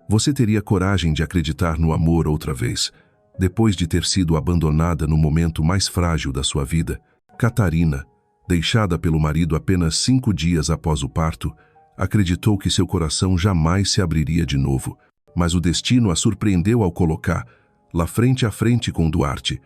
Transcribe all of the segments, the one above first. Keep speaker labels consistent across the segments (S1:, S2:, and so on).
S1: Você teria coragem de acreditar no amor outra vez, depois de ter sido abandonada no momento mais frágil da sua vida? Catarina, deixada pelo marido apenas 5 dias após o parto, acreditou que seu coração jamais se abriria de novo. Mas o destino a surpreendeu ao colocar, lá frente a frente com Duarte,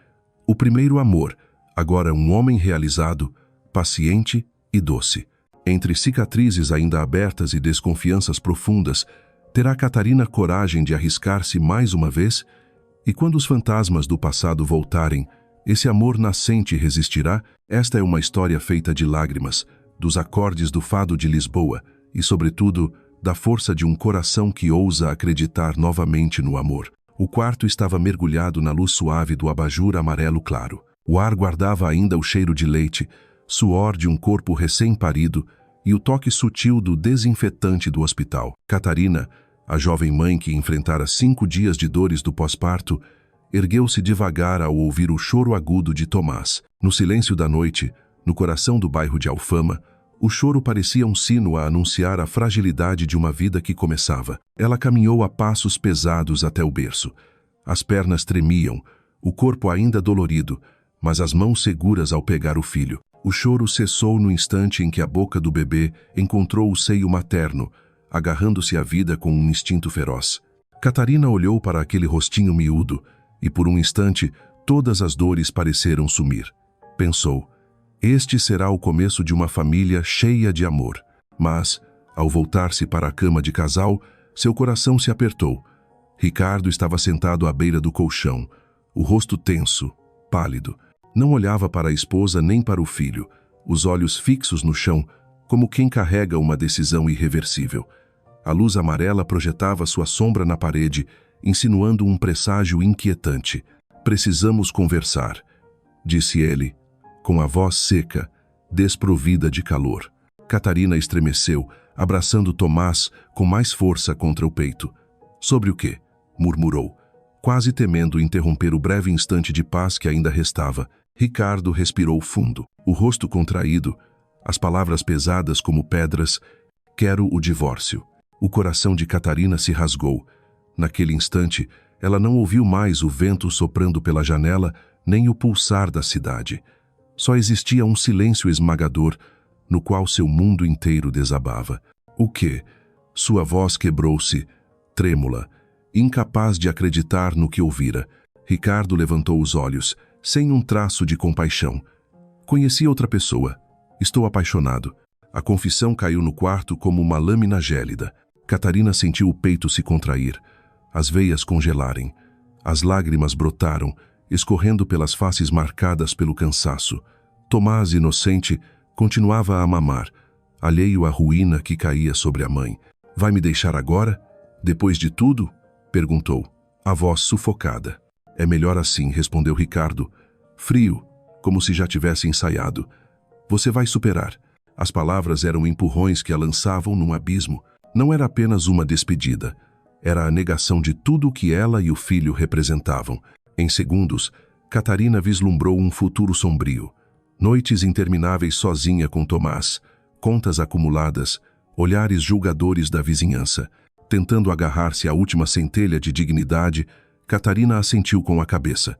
S1: o primeiro amor, agora um homem realizado, paciente e doce. Entre cicatrizes ainda abertas e desconfianças profundas, terá Catarina coragem de arriscar-se mais uma vez? E quando os fantasmas do passado voltarem, esse amor nascente resistirá? Esta é uma história feita de lágrimas, dos acordes do fado de Lisboa e, sobretudo, da força de um coração que ousa acreditar novamente no amor. O quarto estava mergulhado na luz suave do abajur amarelo claro. O ar guardava ainda o cheiro de leite, suor de um corpo recém-parido e o toque sutil do desinfetante do hospital. Catarina, a jovem mãe que enfrentara 5 dias de dores do pós-parto, ergueu-se devagar ao ouvir o choro agudo de Tomás. No silêncio da noite, no coração do bairro de Alfama, o choro parecia um sino a anunciar a fragilidade de uma vida que começava. Ela caminhou a passos pesados até o berço. As pernas tremiam, o corpo ainda dolorido, mas as mãos seguras ao pegar o filho. O choro cessou no instante em que a boca do bebê encontrou o seio materno, agarrando-se à vida com um instinto feroz. Catarina olhou para aquele rostinho miúdo e, por um instante, todas as dores pareceram sumir. Pensou, este será o começo de uma família cheia de amor. Mas, ao voltar-se para a cama de casal, seu coração se apertou. Ricardo estava sentado à beira do colchão, o rosto tenso, pálido. Não olhava para a esposa nem para o filho, os olhos fixos no chão, como quem carrega uma decisão irreversível. A luz amarela projetava sua sombra na parede, insinuando um presságio inquietante. Precisamos conversar, disse ele, com a voz seca, desprovida de calor. Catarina estremeceu, abraçando Tomás com mais força contra o peito. Sobre o quê? Murmurou, quase temendo interromper o breve instante de paz que ainda restava. Ricardo respirou fundo, o rosto contraído, as palavras pesadas como pedras. Quero o divórcio. O coração de Catarina se rasgou. Naquele instante, ela não ouviu mais o vento soprando pela janela, nem o pulsar da cidade. Só existia um silêncio esmagador, no qual seu mundo inteiro desabava. O quê? Sua voz quebrou-se, trêmula, incapaz de acreditar no que ouvira. Ricardo levantou os olhos, sem um traço de compaixão. Conheci outra pessoa. Estou apaixonado. A confissão caiu no quarto como uma lâmina gélida. Catarina sentiu o peito se contrair, as veias congelarem. As lágrimas brotaram, escorrendo pelas faces marcadas pelo cansaço. Tomás, inocente, continuava a mamar, alheio à ruína que caía sobre a mãe. Vai me deixar agora? Depois de tudo? Perguntou, a voz sufocada. É melhor assim, respondeu Ricardo, frio, como se já tivesse ensaiado. Você vai superar. As palavras eram empurrões que a lançavam num abismo. Não era apenas uma despedida. Era a negação de tudo o que ela e o filho representavam. Em segundos, Catarina vislumbrou um futuro sombrio. Noites intermináveis sozinha com Tomás, contas acumuladas, olhares julgadores da vizinhança. Tentando agarrar-se à última centelha de dignidade, Catarina assentiu com a cabeça.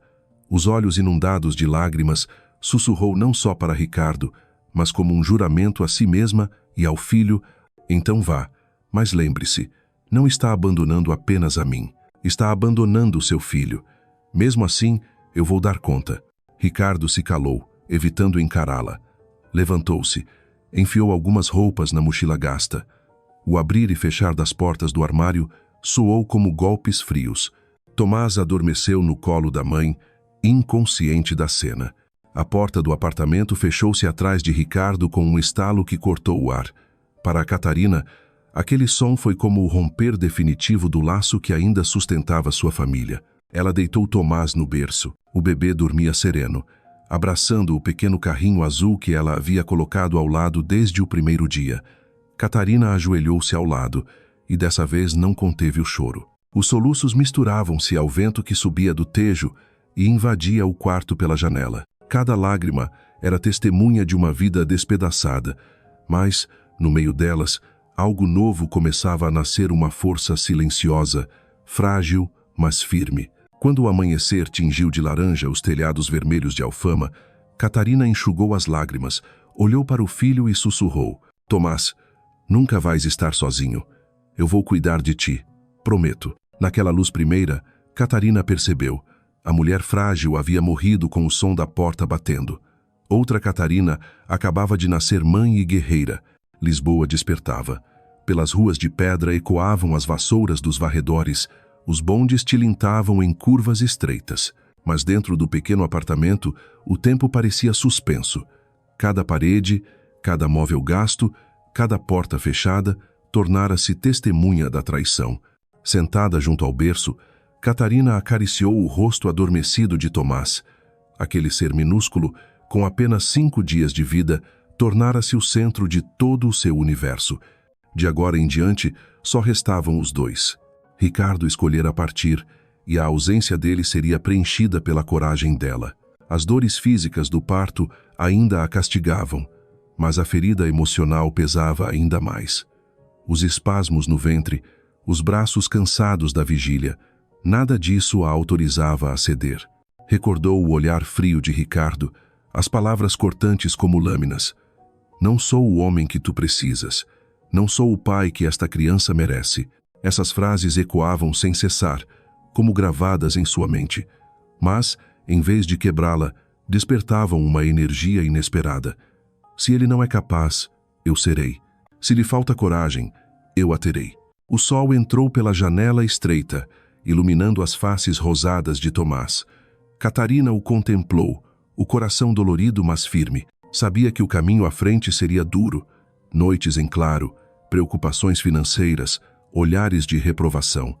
S1: Os olhos inundados de lágrimas, sussurrou não só para Ricardo, mas como um juramento a si mesma e ao filho. Então vá, mas lembre-se, não está abandonando apenas a mim, está abandonando o seu filho. Mesmo assim, eu vou dar conta. Ricardo se calou, evitando encará-la. Levantou-se, enfiou algumas roupas na mochila gasta. O abrir e fechar das portas do armário soou como golpes frios. Tomás adormeceu no colo da mãe, inconsciente da cena. A porta do apartamento fechou-se atrás de Ricardo com um estalo que cortou o ar. Para a Catarina, aquele som foi como o romper definitivo do laço que ainda sustentava sua família. Ela deitou Tomás no berço. O bebê dormia sereno, abraçando o pequeno carrinho azul que ela havia colocado ao lado desde o primeiro dia. Catarina ajoelhou-se ao lado e dessa vez não conteve o choro. Os soluços misturavam-se ao vento que subia do tejo e invadia o quarto pela janela. Cada lágrima era testemunha de uma vida despedaçada, mas, no meio delas, Algo novo começava a nascer, uma força silenciosa, frágil, mas firme. Quando o amanhecer tingiu de laranja os telhados vermelhos de Alfama, Catarina enxugou as lágrimas, olhou para o filho e sussurrou: Tomás, nunca vais estar sozinho. Eu vou cuidar de ti, prometo. Naquela luz primeira, Catarina percebeu. A mulher frágil havia morrido com o som da porta batendo. Outra Catarina acabava de nascer mãe e guerreira. Lisboa despertava. Pelas ruas de pedra ecoavam as vassouras dos varredores. Os bondes tilintavam em curvas estreitas. Mas dentro do pequeno apartamento, o tempo parecia suspenso. Cada parede, cada móvel gasto, cada porta fechada, tornara-se testemunha da traição. Sentada junto ao berço, Catarina acariciou o rosto adormecido de Tomás. Aquele ser minúsculo, com apenas 5 dias de vida, tornara-se o centro de todo o seu universo. De agora em diante, só restavam os dois. Ricardo escolhera partir, e a ausência dele seria preenchida pela coragem dela. As dores físicas do parto ainda a castigavam, mas a ferida emocional pesava ainda mais. Os espasmos no ventre, os braços cansados da vigília, nada disso a autorizava a ceder. Recordou o olhar frio de Ricardo, as palavras cortantes como lâminas. Não sou o homem que tu precisas. Não sou o pai que esta criança merece. Essas frases ecoavam sem cessar, como gravadas em sua mente. Mas, em vez de quebrá-la, despertavam uma energia inesperada. Se ele não é capaz, eu serei. Se lhe falta coragem, eu a terei. O sol entrou pela janela estreita, iluminando as faces rosadas de Tomás. Catarina o contemplou, o coração dolorido mas firme. Sabia que o caminho à frente seria duro. Noites em claro, preocupações financeiras, olhares de reprovação.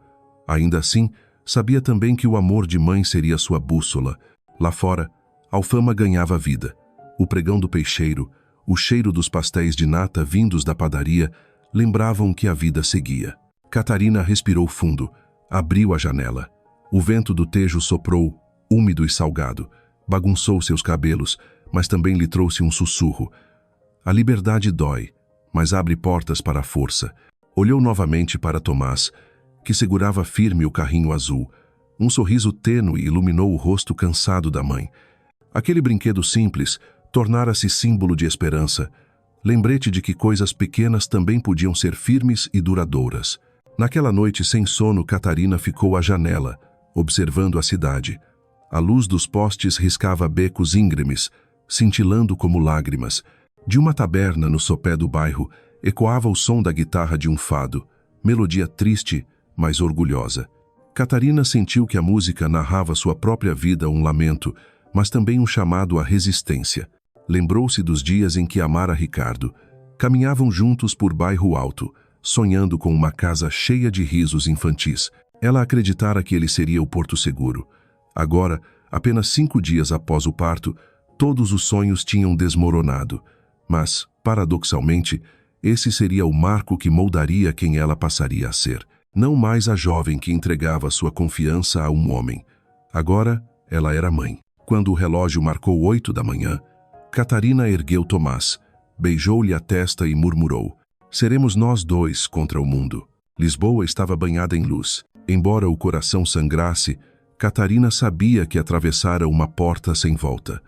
S1: Ainda assim, sabia também que o amor de mãe seria sua bússola. Lá fora, Alfama ganhava vida. O pregão do peixeiro, o cheiro dos pastéis de nata vindos da padaria, lembravam que a vida seguia. Catarina respirou fundo, abriu a janela. O vento do Tejo soprou, úmido e salgado, bagunçou seus cabelos, mas também lhe trouxe um sussurro. A liberdade dói, mas abre portas para a força. Olhou novamente para Tomás, que segurava firme o carrinho azul. Um sorriso tênue iluminou o rosto cansado da mãe. Aquele brinquedo simples tornara-se símbolo de esperança, lembrete de que coisas pequenas também podiam ser firmes e duradouras. Naquela noite sem sono, Catarina ficou à janela, observando a cidade. A luz dos postes riscava becos íngremes, cintilando como lágrimas. De uma taberna no sopé do bairro, ecoava o som da guitarra de um fado, melodia triste, mas orgulhosa. Catarina sentiu que a música narrava sua própria vida, um lamento, mas também um chamado à resistência. Lembrou-se dos dias em que amara Ricardo. Caminhavam juntos por Bairro Alto, sonhando com uma casa cheia de risos infantis. Ela acreditara que ele seria o porto seguro. Agora, apenas 5 dias após o parto, todos os sonhos tinham desmoronado. Mas, paradoxalmente, esse seria o marco que moldaria quem ela passaria a ser. Não mais a jovem que entregava sua confiança a um homem. Agora, ela era mãe. Quando o relógio marcou 8 da manhã, Catarina ergueu Tomás, beijou-lhe a testa e murmurou: seremos nós dois contra o mundo. Lisboa estava banhada em luz. Embora o coração sangrasse, Catarina sabia que atravessara uma porta sem volta.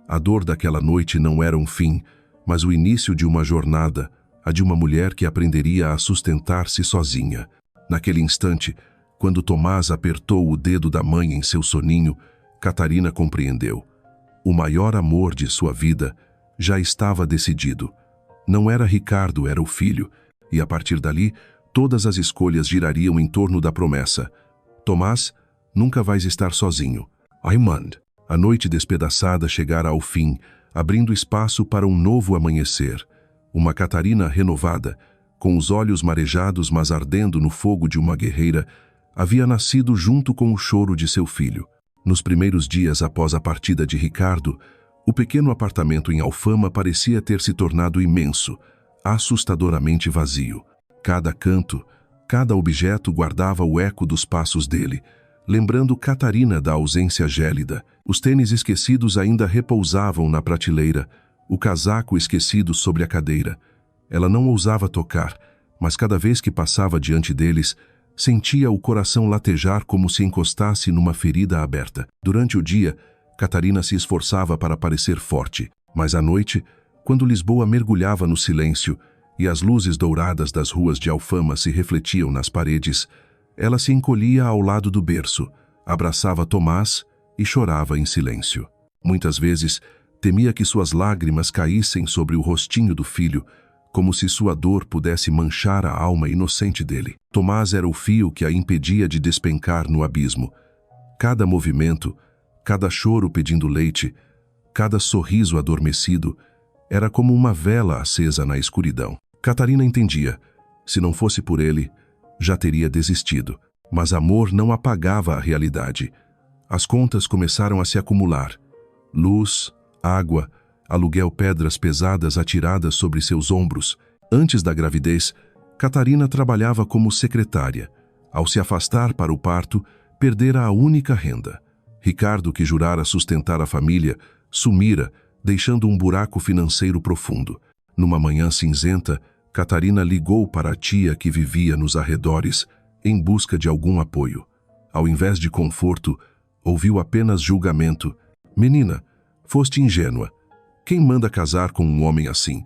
S1: A dor daquela noite não era um fim, mas o início de uma jornada, a de uma mulher que aprenderia a sustentar-se sozinha. Naquele instante, quando Tomás apertou o dedo da mãe em seu soninho, Catarina compreendeu. O maior amor de sua vida já estava decidido. Não era Ricardo, era o filho, e a partir dali, todas as escolhas girariam em torno da promessa: Tomás, nunca vais estar sozinho. Aymand. A noite despedaçada chegara ao fim, abrindo espaço para um novo amanhecer. Uma Catarina renovada, com os olhos marejados mas ardendo no fogo de uma guerreira, havia nascido junto com o choro de seu filho. Nos primeiros dias após a partida de Ricardo, o pequeno apartamento em Alfama parecia ter se tornado imenso, assustadoramente vazio. Cada canto, cada objeto guardava o eco dos passos dele, lembrando Catarina da ausência gélida. Os tênis esquecidos ainda repousavam na prateleira, o casaco esquecido sobre a cadeira. Ela não ousava tocar, mas cada vez que passava diante deles, sentia o coração latejar como se encostasse numa ferida aberta. Durante o dia, Catarina se esforçava para parecer forte, mas à noite, quando Lisboa mergulhava no silêncio e as luzes douradas das ruas de Alfama se refletiam nas paredes, ela se encolhia ao lado do berço, abraçava Tomás e chorava em silêncio. Muitas vezes, temia que suas lágrimas caíssem sobre o rostinho do filho, como se sua dor pudesse manchar a alma inocente dele. Tomás era o fio que a impedia de despencar no abismo. Cada movimento, cada choro pedindo leite, cada sorriso adormecido, era como uma vela acesa na escuridão. Catarina entendia. Se não fosse por ele, já teria desistido. Mas amor não apagava a realidade. As contas começaram a se acumular. Luz, água, aluguel, pedras pesadas atiradas sobre seus ombros. Antes da gravidez, Catarina trabalhava como secretária. Ao se afastar para o parto, perdera a única renda. Ricardo, que jurara sustentar a família, sumira, deixando um buraco financeiro profundo. Numa manhã cinzenta, Catarina ligou para a tia que vivia nos arredores, em busca de algum apoio. Ao invés de conforto, ouviu apenas julgamento. Menina, foste ingênua. Quem manda casar com um homem assim?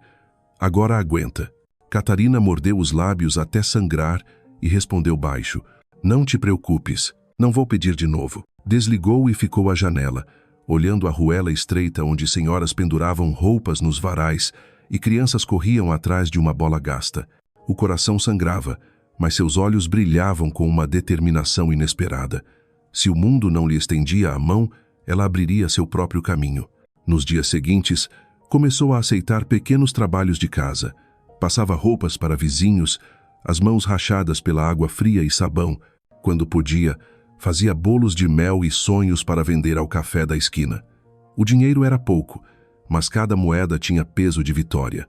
S1: Agora aguenta. Catarina mordeu os lábios até sangrar e respondeu baixo. Não te preocupes, não vou pedir de novo. Desligou e ficou à janela, olhando a ruela estreita onde senhoras penduravam roupas nos varais e crianças corriam atrás de uma bola gasta. O coração sangrava, mas seus olhos brilhavam com uma determinação inesperada. Se o mundo não lhe estendia a mão, ela abriria seu próprio caminho. Nos dias seguintes, começou a aceitar pequenos trabalhos de casa. Passava roupas para vizinhos, as mãos rachadas pela água fria e sabão. Quando podia, fazia bolos de mel e sonhos para vender ao café da esquina. O dinheiro era pouco, mas cada moeda tinha peso de vitória.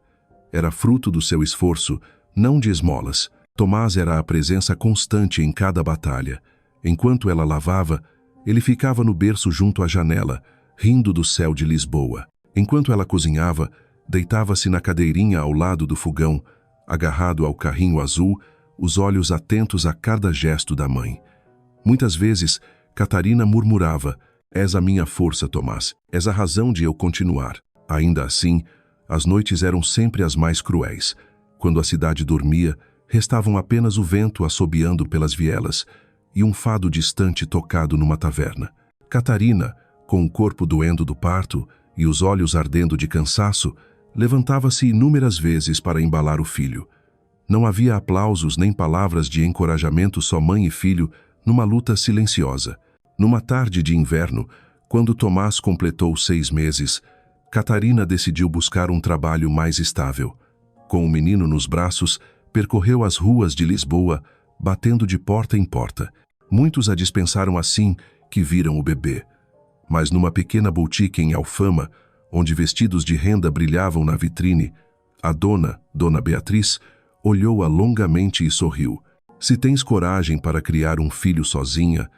S1: Era fruto do seu esforço, não de esmolas. Tomás era a presença constante em cada batalha. Enquanto ela lavava, ele ficava no berço junto à janela, rindo do céu de Lisboa. Enquanto ela cozinhava, deitava-se na cadeirinha ao lado do fogão, agarrado ao carrinho azul, os olhos atentos a cada gesto da mãe. Muitas vezes, Catarina murmurava: "És a minha força, Tomás. És a razão de eu continuar." Ainda assim, as noites eram sempre as mais cruéis. Quando a cidade dormia, restavam apenas o vento assobiando pelas vielas e um fado distante tocado numa taverna. Catarina, com o corpo doendo do parto e os olhos ardendo de cansaço, levantava-se inúmeras vezes para embalar o filho. Não havia aplausos nem palavras de encorajamento, só mãe e filho, numa luta silenciosa. Numa tarde de inverno, quando Tomás completou 6 meses, Catarina decidiu buscar um trabalho mais estável. Com o menino nos braços, percorreu as ruas de Lisboa, batendo de porta em porta. Muitos a dispensaram assim que viram o bebê. Mas numa pequena boutique em Alfama, onde vestidos de renda brilhavam na vitrine, a Dona Beatriz, olhou-a longamente e sorriu. Se tens coragem para criar um filho sozinha,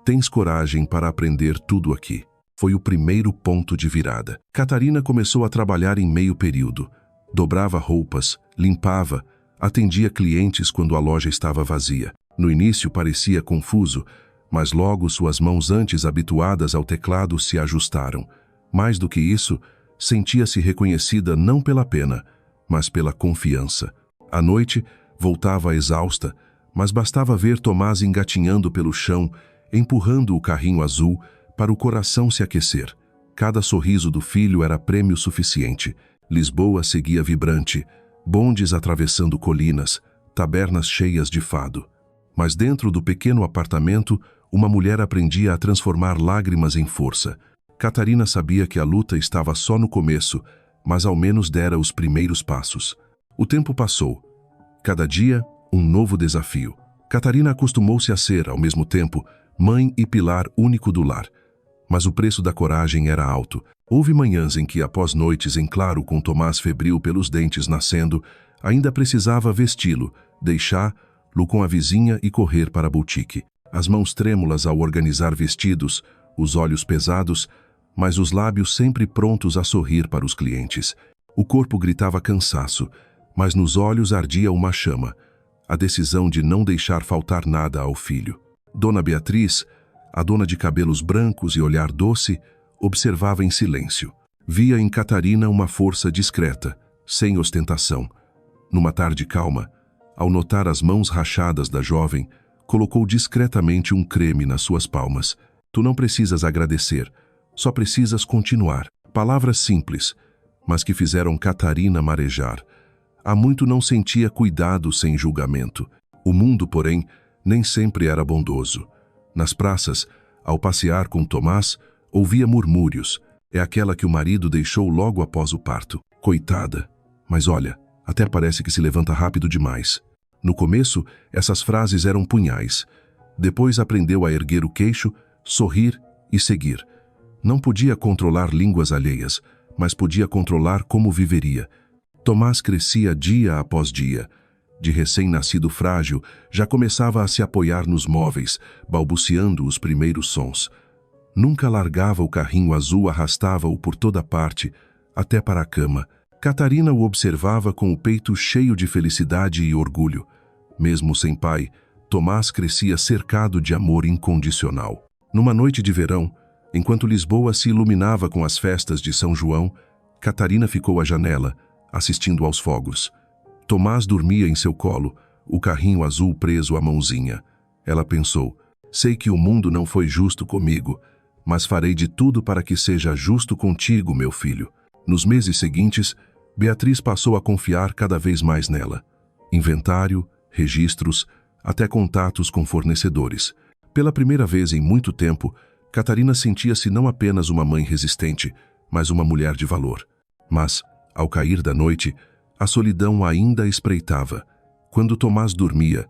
S1: tens coragem para aprender tudo aqui. Foi o primeiro ponto de virada. Catarina começou a trabalhar em meio período. Dobrava roupas, limpava, atendia clientes quando a loja estava vazia. No início parecia confuso, mas logo suas mãos antes habituadas ao teclado se ajustaram. Mais do que isso, sentia-se reconhecida não pela pena, mas pela confiança. À noite, voltava exausta, mas bastava ver Tomás engatinhando pelo chão, empurrando o carrinho azul, para o coração se aquecer. Cada sorriso do filho era prêmio suficiente. Lisboa seguia vibrante, bondes atravessando colinas, tabernas cheias de fado. Mas dentro do pequeno apartamento, uma mulher aprendia a transformar lágrimas em força. Catarina sabia que a luta estava só no começo, mas ao menos dera os primeiros passos. O tempo passou. Cada dia, um novo desafio. Catarina acostumou-se a ser, ao mesmo tempo, mãe e pilar único do lar. Mas o preço da coragem era alto. Houve manhãs em que, após noites em claro com Tomás febril pelos dentes nascendo, ainda precisava vesti-lo, deixá-lo com a vizinha e correr para a boutique. As mãos trêmulas ao organizar vestidos, os olhos pesados, mas os lábios sempre prontos a sorrir para os clientes. O corpo gritava cansaço, mas nos olhos ardia uma chama. a decisão de não deixar faltar nada ao filho. Dona Beatriz, a dona de cabelos brancos e olhar doce, observava em silêncio. Via em Catarina uma força discreta, sem ostentação. Numa tarde calma, ao notar as mãos rachadas da jovem, colocou discretamente um creme nas suas palmas. Tu não precisas agradecer, só precisas continuar. Palavras simples, mas que fizeram Catarina marejar. Há muito não sentia cuidado sem julgamento. O mundo, porém, nem sempre era bondoso. Nas praças, ao passear com Tomás, ouvia murmúrios. É aquela que o marido deixou logo após o parto. Coitada. Mas olha, até parece que se levanta rápido demais. No começo, essas frases eram punhais. Depois aprendeu a erguer o queixo, sorrir e seguir. Não podia controlar línguas alheias, mas podia controlar como viveria. Tomás crescia dia após dia. De recém-nascido frágil, já começava a se apoiar nos móveis, balbuciando os primeiros sons. Nunca largava o carrinho azul, arrastava-o por toda parte, até para a cama. Catarina o observava com o peito cheio de felicidade e orgulho. Mesmo sem pai, Tomás crescia cercado de amor incondicional. Numa noite de verão, enquanto Lisboa se iluminava com as festas de São João, Catarina ficou à janela, assistindo aos fogos. Tomás dormia em seu colo, o carrinho azul preso à mãozinha. Ela pensou, sei que o mundo não foi justo comigo, mas farei de tudo para que seja justo contigo, meu filho. Nos meses seguintes, Beatriz passou a confiar cada vez mais nela. Inventário, registros, até contatos com fornecedores. Pela primeira vez em muito tempo, Catarina sentia-se não apenas uma mãe resistente, mas uma mulher de valor. Mas, ao cair da noite, a solidão ainda a espreitava. Quando Tomás dormia,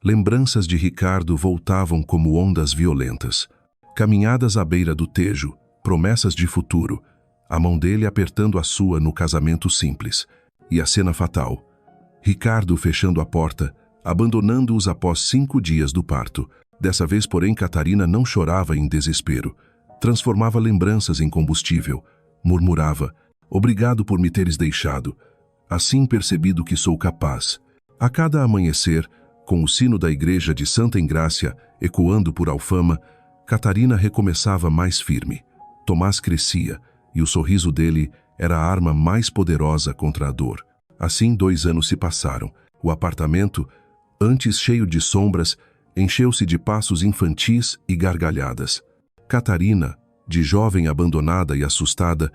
S1: lembranças de Ricardo voltavam como ondas violentas. Caminhadas à beira do Tejo, promessas de futuro, a mão dele apertando a sua no casamento simples. E a cena fatal. Ricardo fechando a porta, abandonando-os após 5 dias do parto. Dessa vez, porém, Catarina não chorava em desespero. Transformava lembranças em combustível. Murmurava, obrigado por me teres deixado. Assim percebido que sou capaz. A cada amanhecer, com o sino da igreja de Santa Engrácia ecoando por Alfama, Catarina recomeçava mais firme. Tomás crescia, e o sorriso dele era a arma mais poderosa contra a dor. Assim 2 anos se passaram. O apartamento, antes cheio de sombras, encheu-se de passos infantis e gargalhadas. Catarina, de jovem abandonada e assustada,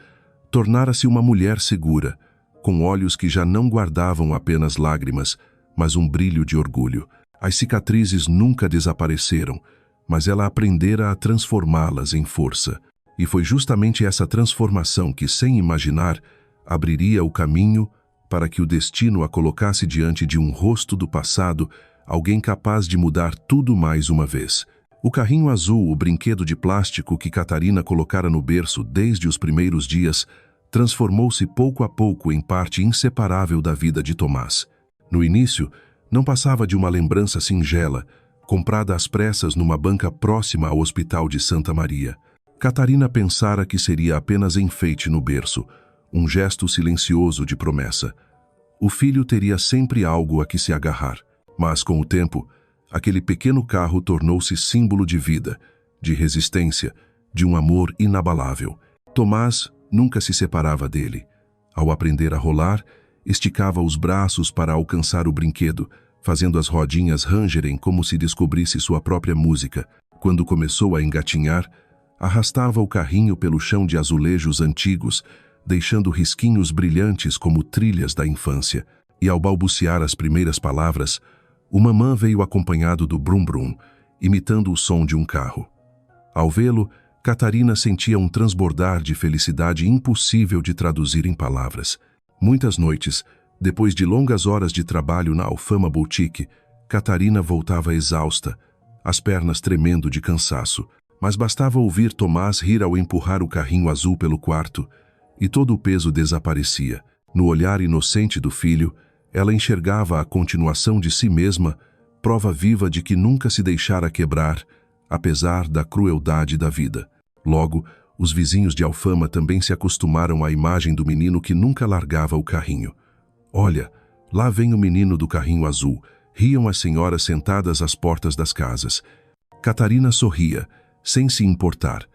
S1: tornara-se uma mulher segura, com olhos que já não guardavam apenas lágrimas, mas um brilho de orgulho. As cicatrizes nunca desapareceram, mas ela aprendera a transformá-las em força. E foi justamente essa transformação que, sem imaginar, abriria o caminho para que o destino a colocasse diante de um rosto do passado, alguém capaz de mudar tudo mais uma vez. O carrinho azul, o brinquedo de plástico que Catarina colocara no berço desde os primeiros dias, transformou-se pouco a pouco em parte inseparável da vida de Tomás. No início, não passava de uma lembrança singela, comprada às pressas numa banca próxima ao Hospital de Santa Maria. Catarina pensara que seria apenas enfeite no berço, um gesto silencioso de promessa. O filho teria sempre algo a que se agarrar. Mas, com o tempo, aquele pequeno carro tornou-se símbolo de vida, de resistência, de um amor inabalável. Tomás nunca se separava dele. Ao aprender a rolar, esticava os braços para alcançar o brinquedo, fazendo as rodinhas rangerem como se descobrisse sua própria música. Quando começou a engatinhar, arrastava o carrinho pelo chão de azulejos antigos, deixando risquinhos brilhantes como trilhas da infância. E ao balbuciar as primeiras palavras, o mamã veio acompanhado do brum-brum, imitando o som de um carro. Ao vê-lo, Catarina sentia um transbordar de felicidade impossível de traduzir em palavras. Muitas noites, depois de longas horas de trabalho na Alfama Boutique, Catarina voltava exausta, as pernas tremendo de cansaço. Mas bastava ouvir Tomás rir ao empurrar o carrinho azul pelo quarto, e todo o peso desaparecia. No olhar inocente do filho, ela enxergava a continuação de si mesma, prova viva de que nunca se deixara quebrar, apesar da crueldade da vida. Logo, os vizinhos de Alfama também se acostumaram à imagem do menino que nunca largava o carrinho. Olha, lá vem o menino do carrinho azul, Riam as senhoras sentadas às portas das casas. Catarina sorria, sem se importar.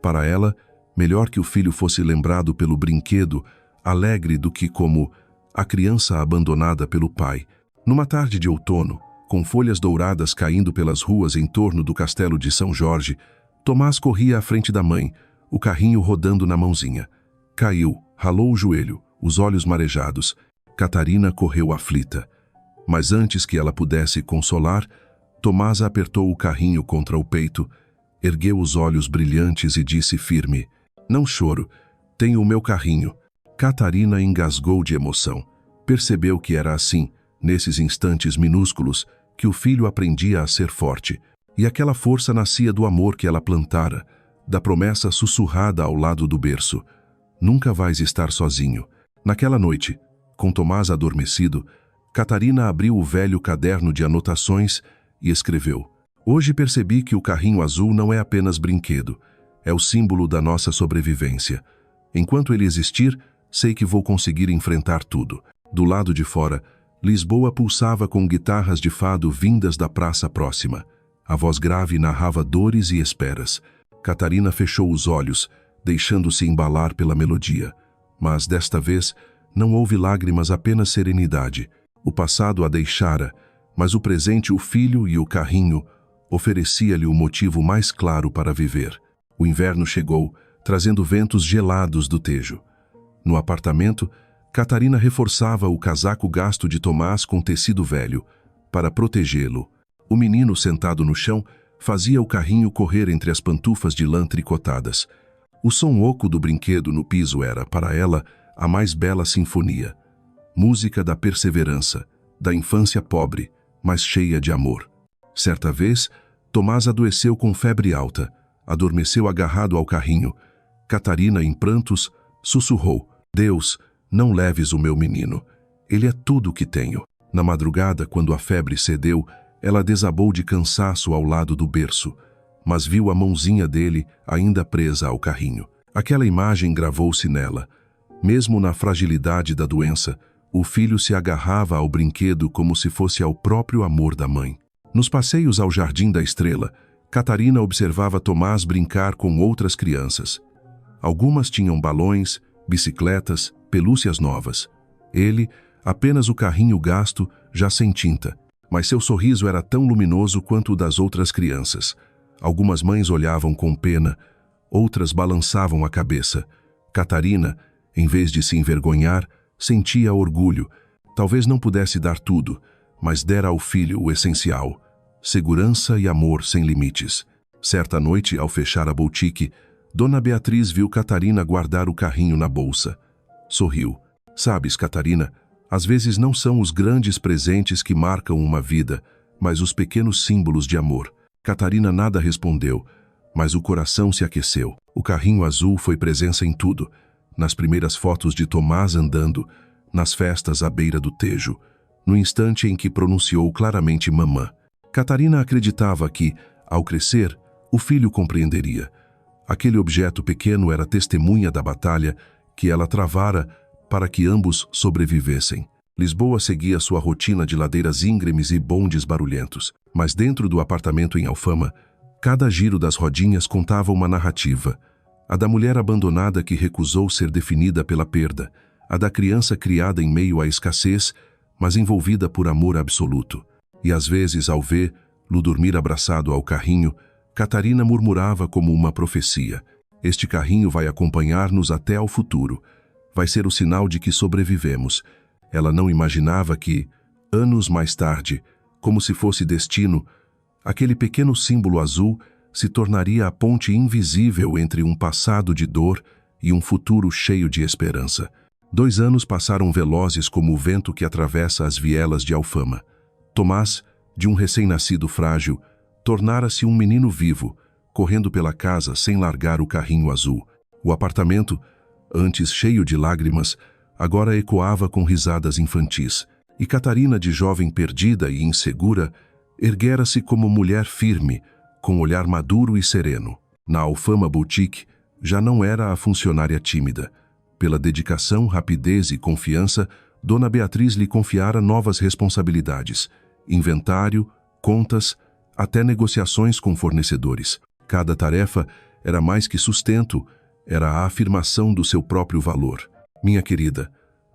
S1: Para ela, melhor que o filho fosse lembrado pelo brinquedo alegre do que como a criança abandonada pelo pai. Numa tarde de outono, com folhas douradas caindo pelas ruas em torno do castelo de São Jorge, Tomás corria à frente da mãe, o carrinho rodando na mãozinha. Caiu, ralou o joelho, os olhos marejados. Catarina correu aflita. Mas antes que ela pudesse consolar, Tomás apertou o carrinho contra o peito, ergueu os olhos brilhantes e disse firme: "Não choro, tenho o meu carrinho." Catarina engasgou de emoção. Percebeu que era assim, nesses instantes minúsculos, que o filho aprendia a ser forte. E aquela força nascia do amor que ela plantara, da promessa sussurrada ao lado do berço: "Nunca vais estar sozinho." Naquela noite, com Tomás adormecido, Catarina abriu o velho caderno de anotações e escreveu: "Hoje percebi que o carrinho azul não é apenas brinquedo, é o símbolo da nossa sobrevivência. Enquanto ele existir, sei que vou conseguir enfrentar tudo." Do lado de fora, Lisboa pulsava com guitarras de fado vindas da praça próxima. A voz grave narrava dores e esperas. Catarina fechou os olhos, deixando-se embalar pela melodia. Mas desta vez, não houve lágrimas, apenas serenidade. O passado a deixara, mas o presente, o filho e o carrinho, oferecia-lhe o motivo mais claro para viver. O inverno chegou, trazendo ventos gelados do Tejo. No apartamento, Catarina reforçava o casaco gasto de Tomás com tecido velho, para protegê-lo. O menino, sentado no chão, fazia o carrinho correr entre as pantufas de lã tricotadas. O som oco do brinquedo no piso era, para ela, a mais bela sinfonia. Música da perseverança, da infância pobre, mas cheia de amor. Certa vez, Tomás adoeceu com febre alta, adormeceu agarrado ao carrinho. Catarina, em prantos, sussurrou: "Deus, não leves o meu menino. Ele é tudo o que tenho." Na madrugada, quando a febre cedeu, ela desabou de cansaço ao lado do berço, mas viu a mãozinha dele ainda presa ao carrinho. Aquela imagem gravou-se nela. Mesmo na fragilidade da doença, o filho se agarrava ao brinquedo como se fosse ao próprio amor da mãe. Nos passeios ao Jardim da Estrela, Catarina observava Tomás brincar com outras crianças. Algumas tinham balões, bicicletas, pelúcias novas. Ele, apenas o carrinho gasto, já sem tinta, mas seu sorriso era tão luminoso quanto o das outras crianças. Algumas mães olhavam com pena, outras balançavam a cabeça. Catarina, em vez de se envergonhar, sentia orgulho. Talvez não pudesse dar tudo, mas dera ao filho o essencial: segurança e amor sem limites. Certa noite, ao fechar a boutique, Dona Beatriz viu Catarina guardar o carrinho na bolsa. Sorriu. "Sabes, Catarina, às vezes não são os grandes presentes que marcam uma vida, mas os pequenos símbolos de amor." Catarina nada respondeu, mas o coração se aqueceu. O carrinho azul foi presença em tudo. Nas primeiras fotos de Tomás andando, nas festas à beira do Tejo, no instante em que pronunciou claramente mamã. Catarina acreditava que, ao crescer, o filho compreenderia. Aquele objeto pequeno era testemunha da batalha que ela travara para que ambos sobrevivessem. Lisboa seguia sua rotina de ladeiras íngremes e bondes barulhentos, mas dentro do apartamento em Alfama, cada giro das rodinhas contava uma narrativa. A da mulher abandonada que recusou ser definida pela perda, a da criança criada em meio à escassez, mas envolvida por amor absoluto. E às vezes, ao vê-lo dormir abraçado ao carrinho, Catarina murmurava como uma profecia: "Este carrinho vai acompanhar-nos até ao futuro. Vai ser o sinal de que sobrevivemos." Ela não imaginava que, anos mais tarde, como se fosse destino, aquele pequeno símbolo azul se tornaria a ponte invisível entre um passado de dor e um futuro cheio de esperança. 2 anos passaram velozes como o vento que atravessa as vielas de Alfama. Tomás, de um recém-nascido frágil, tornara-se um menino vivo, correndo pela casa sem largar o carrinho azul. O apartamento, antes cheio de lágrimas, agora ecoava com risadas infantis. E Catarina, de jovem perdida e insegura, erguera-se como mulher firme, com olhar maduro e sereno. Na Alfama Boutique, já não era a funcionária tímida. Pela dedicação, rapidez e confiança, Dona Beatriz lhe confiara novas responsabilidades. inventário, contas, até negociações com fornecedores. Cada tarefa era mais que sustento, era a afirmação do seu próprio valor. Minha querida,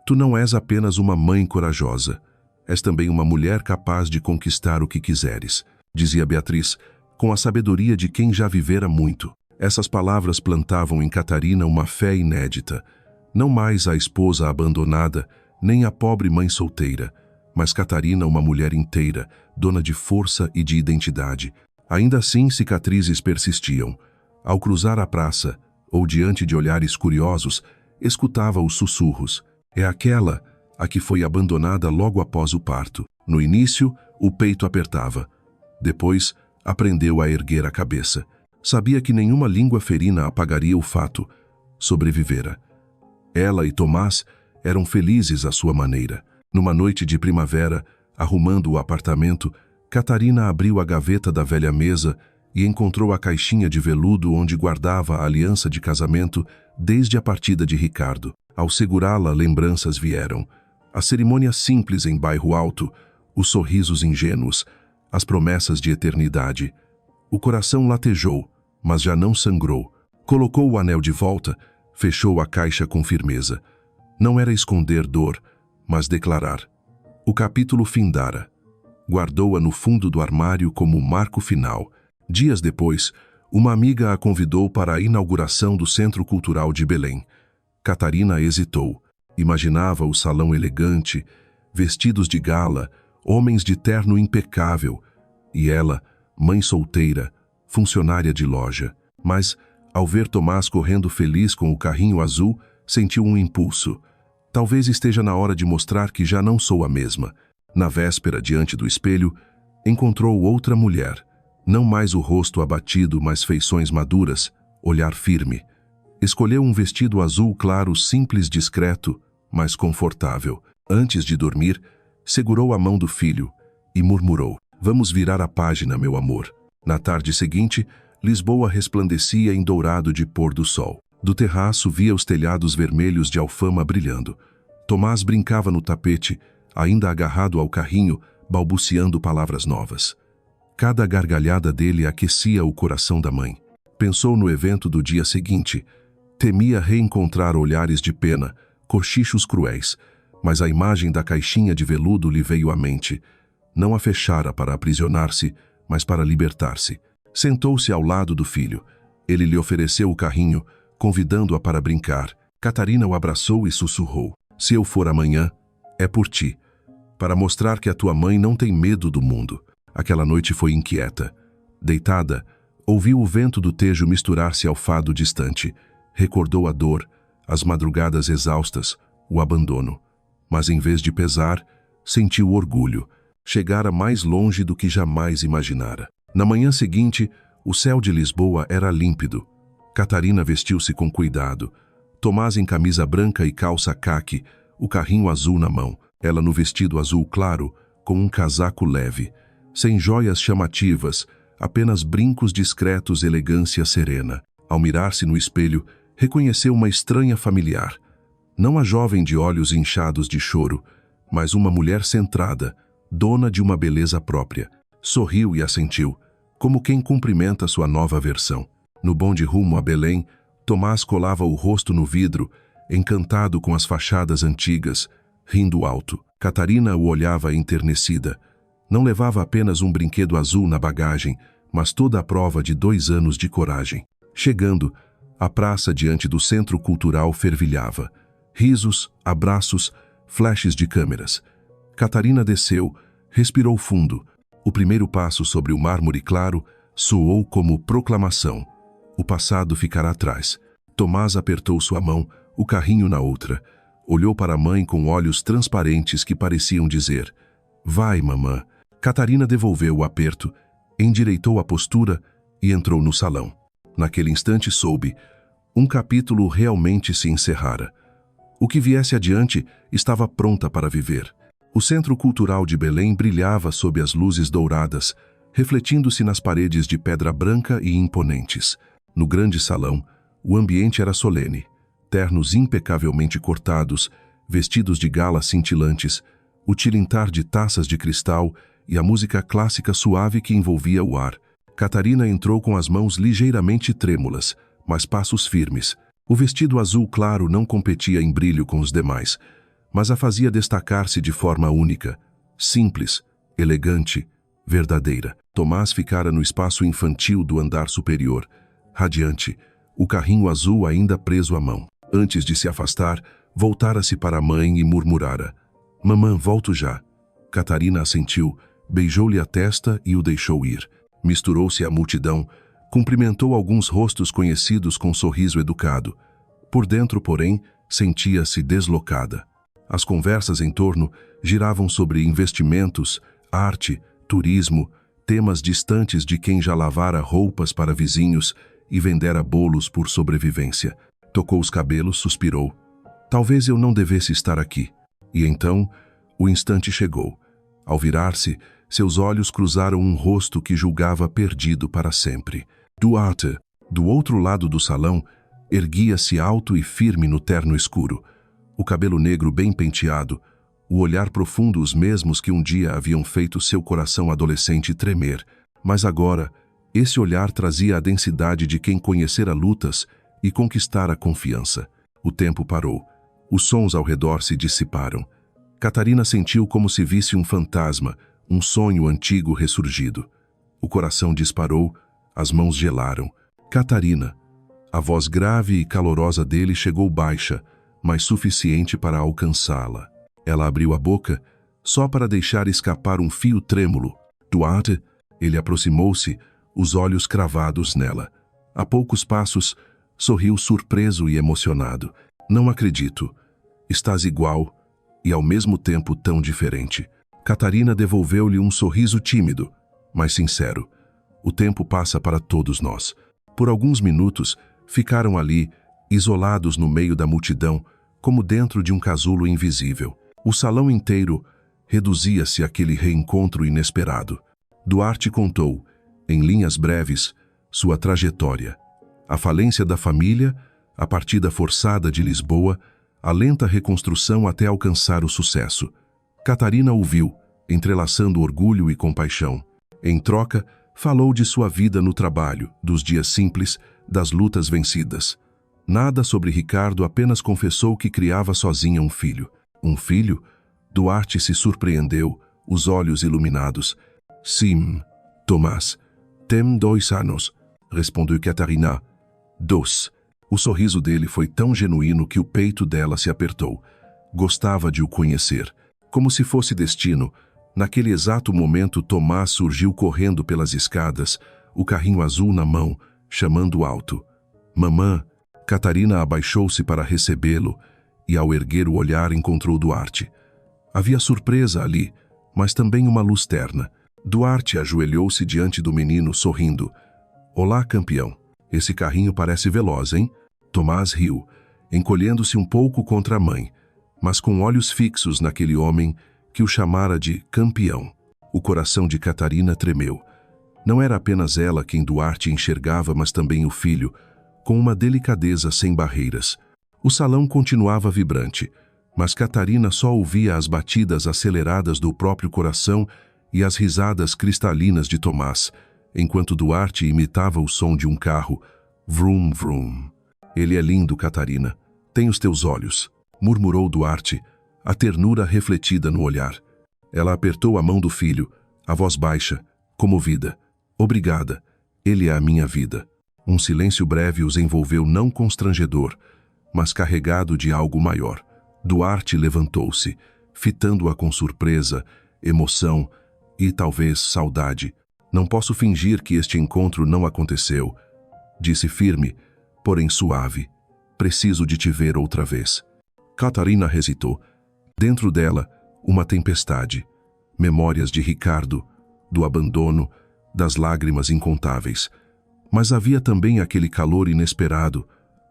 S1: tu não és apenas uma mãe corajosa, és também uma mulher capaz de conquistar o que quiseres, dizia Beatriz, com a sabedoria de quem já vivera muito. Essas palavras plantavam em Catarina uma fé inédita. Não mais a esposa abandonada, nem a pobre mãe solteira, mas Catarina uma mulher inteira, dona de força e de identidade. Ainda assim, cicatrizes persistiam. Ao cruzar a praça, ou diante de olhares curiosos, escutava os sussurros. É aquela a que foi abandonada logo após o parto. No início, o peito apertava. Depois, aprendeu a erguer a cabeça. Sabia que nenhuma língua ferina apagaria o fato. Sobrevivera. Ela e Tomás eram felizes à sua maneira. Numa noite de primavera, arrumando o apartamento, Catarina abriu a gaveta da velha mesa e encontrou a caixinha de veludo onde guardava a aliança de casamento desde a partida de Ricardo. Ao segurá-la, lembranças vieram. A cerimônia simples em Bairro Alto, os sorrisos ingênuos, as promessas de eternidade. O coração latejou, mas já não sangrou. Colocou o anel de volta, fechou a caixa com firmeza. Não era esconder dor, mas declarar. O capítulo findara. Guardou-a no fundo do armário como marco final. Dias depois, uma amiga a convidou para a inauguração do Centro Cultural de Belém. Catarina hesitou. Imaginava o salão elegante, vestidos de gala, homens de terno impecável, e ela, mãe solteira, funcionária de loja. Mas, ao ver Tomás correndo feliz com o carrinho azul, sentiu um impulso. Talvez esteja na hora de mostrar que já não sou a mesma. Na véspera, diante do espelho, encontrou outra mulher. Não mais o rosto abatido, mas feições maduras, olhar firme. Escolheu um vestido azul claro, simples, discreto, mas confortável. Antes de dormir, segurou a mão do filho e murmurou: "Vamos virar a página, meu amor." Na tarde seguinte, Lisboa resplandecia em dourado de pôr do sol. Do terraço via os telhados vermelhos de Alfama brilhando. Tomás brincava no tapete, ainda agarrado ao carrinho, balbuciando palavras novas. Cada gargalhada dele aquecia o coração da mãe. Pensou no evento do dia seguinte. Temia reencontrar olhares de pena, cochichos cruéis, mas a imagem da caixinha de veludo lhe veio à mente. Não a fechara para aprisionar-se, mas para libertar-se. Sentou-se ao lado do filho. Ele lhe ofereceu o carrinho, convidando-a para brincar. Catarina o abraçou e sussurrou: "Se eu for amanhã, é por ti, para mostrar que a tua mãe não tem medo do mundo." Aquela noite foi inquieta. Deitada, ouviu o vento do Tejo misturar-se ao fado distante. Recordou a dor, as madrugadas exaustas, o abandono. Mas em vez de pesar, sentiu orgulho. Chegara mais longe do que jamais imaginara. Na manhã seguinte, o céu de Lisboa era límpido. Catarina vestiu-se com cuidado. Tomás em camisa branca e calça caque, o carrinho azul na mão. Ela no vestido azul claro, com um casaco leve. Sem joias chamativas, apenas brincos discretos, elegância serena. Ao mirar-se no espelho, reconheceu uma estranha familiar. Não a jovem de olhos inchados de choro, mas uma mulher centrada, dona de uma beleza própria. Sorriu e assentiu, como quem cumprimenta sua nova versão. No bonde rumo a Belém, Tomás colava o rosto no vidro, encantado com as fachadas antigas, rindo alto. Catarina o olhava enternecida. Não levava apenas um brinquedo azul na bagagem, mas toda a prova de 2 anos de coragem. Chegando, a praça diante do Centro Cultural fervilhava. Risos, abraços, flashes de câmeras. Catarina desceu, respirou fundo. O primeiro passo sobre o mármore claro soou como proclamação. O passado ficará atrás. Tomás apertou sua mão, o carrinho na outra. Olhou para a mãe com olhos transparentes que pareciam dizer: "Vai, mamã." Catarina devolveu o aperto, endireitou a postura e entrou no salão. Naquele instante soube, um capítulo realmente se encerrara. O que viesse adiante estava pronta para viver. O Centro Cultural de Belém brilhava sob as luzes douradas, refletindo-se nas paredes de pedra branca e imponentes. No grande salão, o ambiente era solene. Ternos impecavelmente cortados, vestidos de gala cintilantes, o tilintar de taças de cristal e a música clássica suave que envolvia o ar. Catarina entrou com as mãos ligeiramente trêmulas, mas passos firmes. O vestido azul claro não competia em brilho com os demais, mas a fazia destacar-se de forma única, simples, elegante, verdadeira. Tomás ficara no espaço infantil do andar superior, radiante, o carrinho azul ainda preso à mão. Antes de se afastar, voltara-se para a mãe e murmurara: "Mamã, volto já." Catarina assentiu, beijou-lhe a testa e o deixou ir. Misturou-se à multidão, cumprimentou alguns rostos conhecidos com um sorriso educado. Por dentro, porém, sentia-se deslocada. As conversas em torno giravam sobre investimentos, arte, turismo, temas distantes de quem já lavara roupas para vizinhos e vendera bolos por sobrevivência. Tocou os cabelos, suspirou. Talvez eu não devesse estar aqui. E então, o instante chegou. Ao virar-se, seus olhos cruzaram um rosto que julgava perdido para sempre. Duarte, do outro lado do salão, erguia-se alto e firme no terno escuro. O cabelo negro bem penteado, o olhar profundo os mesmos que um dia haviam feito seu coração adolescente tremer. Mas agora, esse olhar trazia a densidade de quem conhecera lutas e conquistara confiança. O tempo parou. Os sons ao redor se dissiparam. Catarina sentiu como se visse um fantasma, um sonho antigo ressurgido. O coração disparou, as mãos gelaram. Catarina. A voz grave e calorosa dele chegou baixa, mas suficiente para alcançá-la. Ela abriu a boca, só para deixar escapar um fio trêmulo. Duarte, ele aproximou-se, os olhos cravados nela. A poucos passos, sorriu surpreso e emocionado. "Não acredito. Estás igual e ao mesmo tempo tão diferente." Catarina devolveu-lhe um sorriso tímido, mas sincero. O tempo passa para todos nós. Por alguns minutos, ficaram ali, isolados no meio da multidão, como dentro de um casulo invisível. O salão inteiro reduzia-se àquele reencontro inesperado. Duarte contou, em linhas breves, sua trajetória. A falência da família, a partida forçada de Lisboa, a lenta reconstrução até alcançar o sucesso. Catarina ouviu, entrelaçando orgulho e compaixão. Em troca, falou de sua vida no trabalho, dos dias simples, das lutas vencidas. Nada sobre Ricardo, apenas confessou que criava sozinha um filho. Um filho? Duarte se surpreendeu, os olhos iluminados. "Sim, Tomás. Tem 2 anos", respondeu Catarina. 2. O sorriso dele foi tão genuíno que o peito dela se apertou. Gostava de o conhecer. Como se fosse destino, naquele exato momento Tomás surgiu correndo pelas escadas, o carrinho azul na mão, chamando alto. "Mamã." Catarina abaixou-se para recebê-lo e, ao erguer o olhar, encontrou Duarte. Havia surpresa ali, mas também uma luz terna. Duarte ajoelhou-se diante do menino, sorrindo. "Olá, campeão. Esse carrinho parece veloz, hein?" Tomás riu, encolhendo-se um pouco contra a mãe, mas com olhos fixos naquele homem que o chamara de campeão. O coração de Catarina tremeu. Não era apenas ela quem Duarte enxergava, mas também o filho, com uma delicadeza sem barreiras. O salão continuava vibrante, mas Catarina só ouvia as batidas aceleradas do próprio coração e as risadas cristalinas de Tomás, enquanto Duarte imitava o som de um carro. Vrum, vrum. "Ele é lindo, Catarina. Tem os teus olhos", murmurou Duarte, a ternura refletida no olhar. Ela apertou a mão do filho, a voz baixa, comovida. "Obrigada. Ele é a minha vida." Um silêncio breve os envolveu, não constrangedor, mas carregado de algo maior. Duarte levantou-se, fitando-a com surpresa, emoção e, talvez, saudade. "Não posso fingir que este encontro não aconteceu", disse firme, porém suave. "Preciso de te ver outra vez." Catarina hesitou. Dentro dela, uma tempestade. Memórias de Ricardo, do abandono, das lágrimas incontáveis. Mas havia também aquele calor inesperado,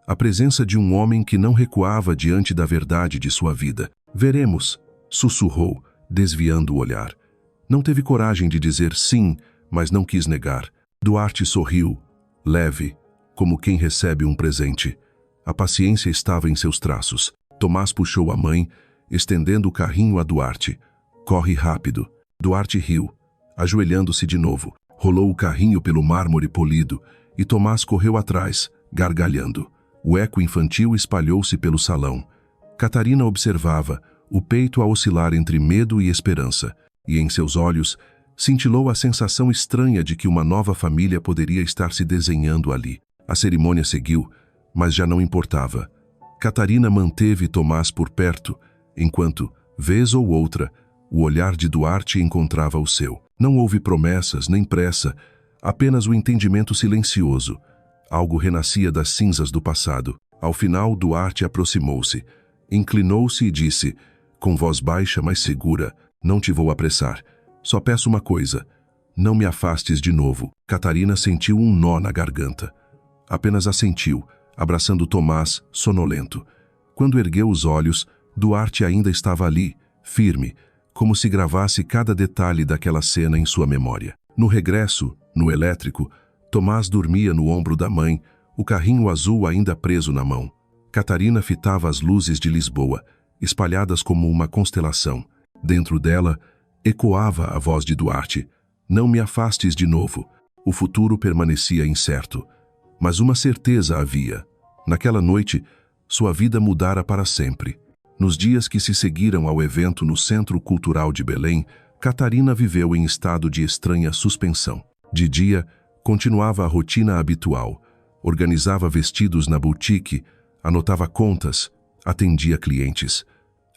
S1: a presença de um homem que não recuava diante da verdade de sua vida. "Veremos", sussurrou, desviando o olhar. Não teve coragem de dizer sim, mas não quis negar. Duarte sorriu, leve, como quem recebe um presente. A paciência estava em seus traços. Tomás puxou a mãe, estendendo o carrinho a Duarte. "Corre rápido." Duarte riu, Ajoelhando-se de novo, rolou o carrinho pelo mármore polido e Tomás correu atrás, gargalhando. O eco infantil espalhou-se pelo salão. Catarina observava, o peito a oscilar entre medo e esperança, e em seus olhos cintilou a sensação estranha de que uma nova família poderia estar se desenhando ali. A cerimônia seguiu, mas já não importava. Catarina manteve Tomás por perto, enquanto, vez ou outra, o olhar de Duarte encontrava o seu. Não houve promessas nem pressa, apenas o entendimento silencioso. Algo renascia das cinzas do passado. Ao final, Duarte aproximou-se, inclinou-se e disse, com voz baixa, mas segura, não te vou apressar. Só peço uma coisa, não me afastes de novo. Catarina sentiu um nó na garganta. Apenas assentiu, abraçando Tomás, sonolento. Quando ergueu os olhos, Duarte ainda estava ali, firme, como se gravasse cada detalhe daquela cena em sua memória. No regresso, no elétrico, Tomás dormia no ombro da mãe, o carrinho azul ainda preso na mão. Catarina fitava as luzes de Lisboa, espalhadas como uma constelação. Dentro dela, ecoava a voz de Duarte. Não me afastes de novo. O futuro permanecia incerto. Mas uma certeza havia. Naquela noite, sua vida mudara para sempre. Nos dias que se seguiram ao evento no Centro Cultural de Belém, Catarina viveu em estado de estranha suspensão. De dia, continuava a rotina habitual. Organizava vestidos na boutique, anotava contas, atendia clientes.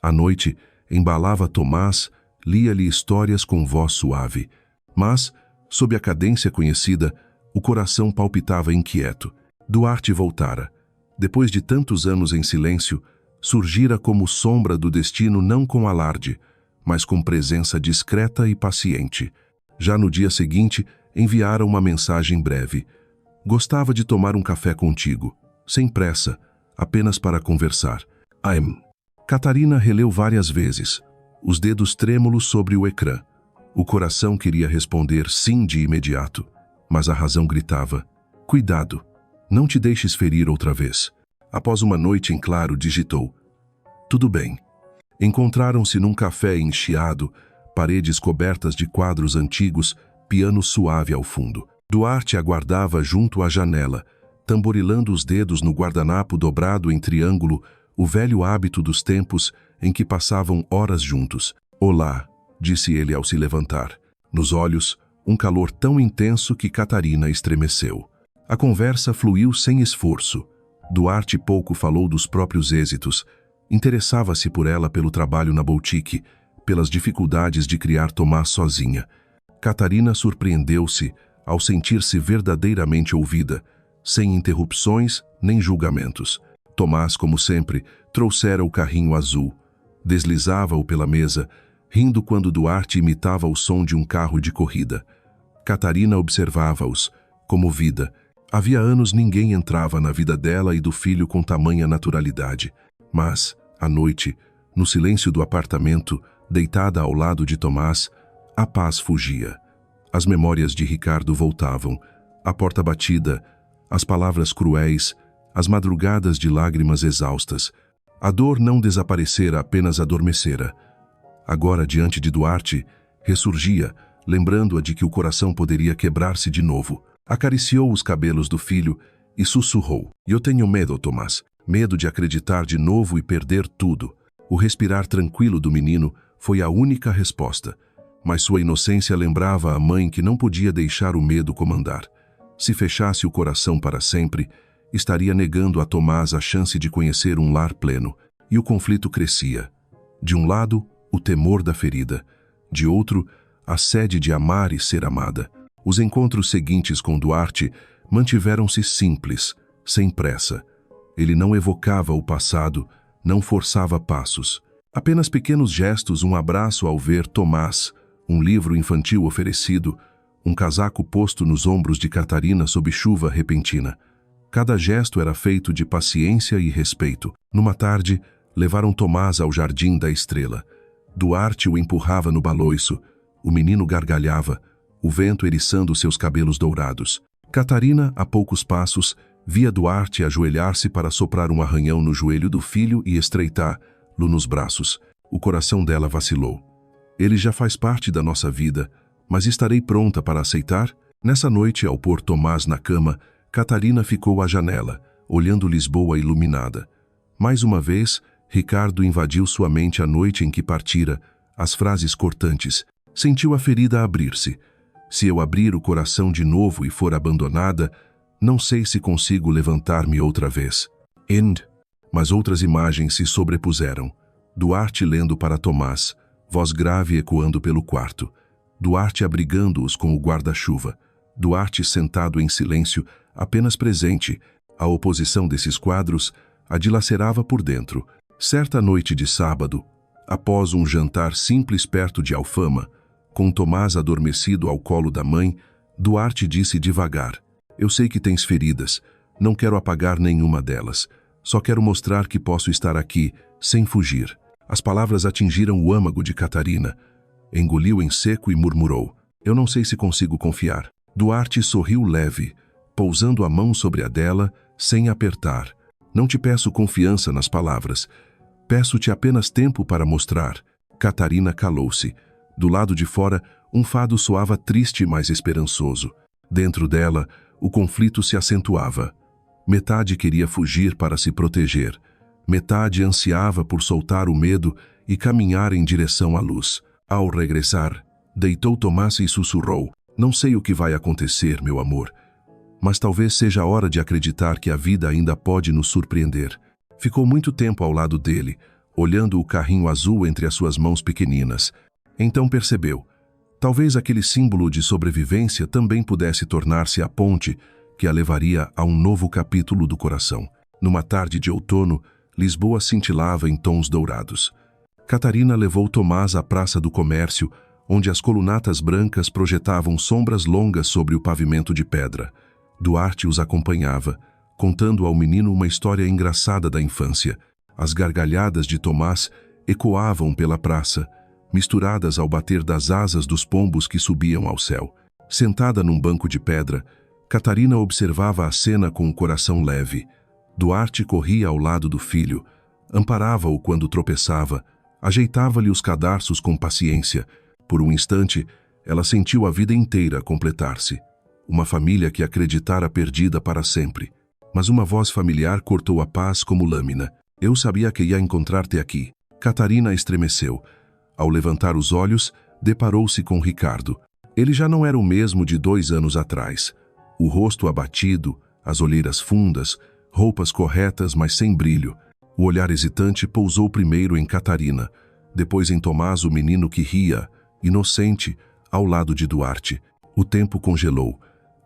S1: À noite, embalava Tomás, lia-lhe histórias com voz suave. Mas, sob a cadência conhecida, o coração palpitava inquieto. Duarte voltara. Depois de tantos anos em silêncio, surgira como sombra do destino não com alarde, mas com presença discreta e paciente. Já no dia seguinte, enviara uma mensagem breve. Gostava de tomar um café contigo, sem pressa, apenas para conversar. Catarina releu várias vezes, os dedos trêmulos sobre o ecrã. O coração queria responder sim de imediato, mas a razão gritava, cuidado, não te deixes ferir outra vez. Após uma noite em claro, digitou, tudo bem. Encontraram-se num café encheado, paredes cobertas de quadros antigos, piano suave ao fundo. Duarte aguardava junto à janela, tamborilando os dedos no guardanapo dobrado em triângulo, o velho hábito dos tempos em que passavam horas juntos. Olá, disse ele ao se levantar. Nos olhos, um calor tão intenso que Catarina estremeceu. A conversa fluiu sem esforço. Duarte pouco falou dos próprios êxitos. Interessava-se por ela pelo trabalho na boutique, pelas dificuldades de criar Tomás sozinha. Catarina surpreendeu-se ao sentir-se verdadeiramente ouvida, sem interrupções nem julgamentos. Tomás, como sempre, trouxera o carrinho azul. Deslizava-o pela mesa, rindo quando Duarte imitava o som de um carro de corrida. Catarina observava-os, comovida. Havia anos ninguém entrava na vida dela e do filho com tamanha naturalidade. Mas, à noite, no silêncio do apartamento, deitada ao lado de Tomás, a paz fugia. As memórias de Ricardo voltavam, a porta batida, as palavras cruéis, as madrugadas de lágrimas exaustas. A dor não desaparecera, apenas adormecera. Agora, diante de Duarte, ressurgia, lembrando-a de que o coração poderia quebrar-se de novo. Acariciou os cabelos do filho e sussurrou. Eu tenho medo, Tomás. Medo de acreditar de novo e perder tudo. O respirar tranquilo do menino foi a única resposta. Mas sua inocência lembrava a mãe que não podia deixar o medo comandar. Se fechasse o coração para sempre, estaria negando a Tomás a chance de conhecer um lar pleno. E o conflito crescia. De um lado, o temor da ferida. De outro, a sede de amar e ser amada. Os encontros seguintes com Duarte mantiveram-se simples, sem pressa. Ele não evocava o passado, não forçava passos. Apenas pequenos gestos, um abraço ao ver Tomás, um livro infantil oferecido, um casaco posto nos ombros de Catarina sob chuva repentina. Cada gesto era feito de paciência e respeito. Numa tarde, levaram Tomás ao Jardim da Estrela. Duarte o empurrava no baloiço. O menino gargalhava, o vento eriçando seus cabelos dourados. Catarina, a poucos passos, via Duarte ajoelhar-se para soprar um arranhão no joelho do filho e estreitar-lo nos braços. O coração dela vacilou. Ele já faz parte da nossa vida, Mas estarei pronta para aceitar? Nessa noite, ao pôr Tomás na cama, Catarina ficou à janela, olhando Lisboa iluminada. Mais uma vez, Ricardo invadiu sua mente a noite em que partira, as frases cortantes. Sentiu a ferida abrir-se. Se eu abrir o coração de novo e for abandonada, não sei se consigo levantar-me outra vez. End. Mas outras imagens se sobrepuseram. Duarte lendo para Tomás, voz grave ecoando pelo quarto. Duarte abrigando-os com o guarda-chuva. Duarte sentado em silêncio, apenas presente. A oposição desses quadros a dilacerava por dentro. Certa noite de sábado, após um jantar simples perto de Alfama, com Tomás adormecido ao colo da mãe, Duarte disse devagar: Eu sei que tens feridas, não quero apagar nenhuma delas. Só quero mostrar que posso estar aqui, sem fugir. As palavras atingiram o âmago de Catarina. Engoliu em seco e murmurou: Eu não sei se consigo confiar. Duarte sorriu leve, pousando a mão sobre a dela, sem apertar. Não te peço confiança nas palavras. Peço-te apenas tempo para mostrar. Catarina calou-se. Do lado de fora, um fado soava triste, mas esperançoso. Dentro dela, o conflito se acentuava. Metade queria fugir para se proteger. Metade ansiava por soltar o medo e caminhar em direção à luz. Ao regressar, deitou Tomás e sussurrou: Não sei o que vai acontecer, meu amor, mas talvez seja a hora de acreditar que a vida ainda pode nos surpreender. Ficou muito tempo ao lado dele, olhando o carrinho azul entre as suas mãos pequeninas. Então percebeu: talvez aquele símbolo de sobrevivência também pudesse tornar-se a ponte que a levaria a um novo capítulo do coração. Numa tarde de outono, Lisboa cintilava em tons dourados. Catarina levou Tomás à Praça do Comércio, onde as colunatas brancas projetavam sombras longas sobre o pavimento de pedra. Duarte os acompanhava, contando ao menino uma história engraçada da infância. As gargalhadas de Tomás ecoavam pela praça, misturadas ao bater das asas dos pombos que subiam ao céu. Sentada num banco de pedra, Catarina observava a cena com o coração leve. Duarte corria ao lado do filho, amparava-o quando tropeçava, ajeitava-lhe os cadarços com paciência. Por um instante, ela sentiu a vida inteira completar-se. Uma família que acreditara perdida para sempre. Mas uma voz familiar cortou a paz como lâmina. Eu sabia que ia encontrar-te aqui. Catarina estremeceu. Ao levantar os olhos, deparou-se com Ricardo. Ele já não era o mesmo de 2 anos atrás. O rosto abatido, as olheiras fundas, roupas corretas, mas sem brilho. O olhar hesitante pousou primeiro em Catarina, depois em Tomás, o menino que ria, inocente, ao lado de Duarte. O tempo congelou.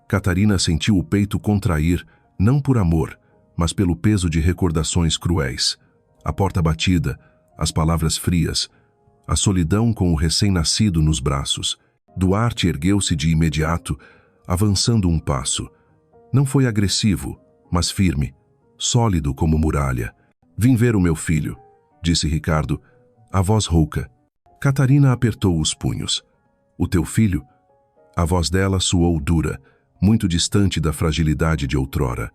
S1: Catarina sentiu o peito contrair, não por amor, mas pelo peso de recordações cruéis. A porta batida, as palavras frias, a solidão com o recém-nascido nos braços. Duarte ergueu-se de imediato, avançando um passo. Não foi agressivo, mas firme, sólido como muralha. Vim ver o meu filho, disse Ricardo, a voz rouca. Catarina apertou os punhos. O teu filho? A voz dela soou dura, muito distante da fragilidade de outrora.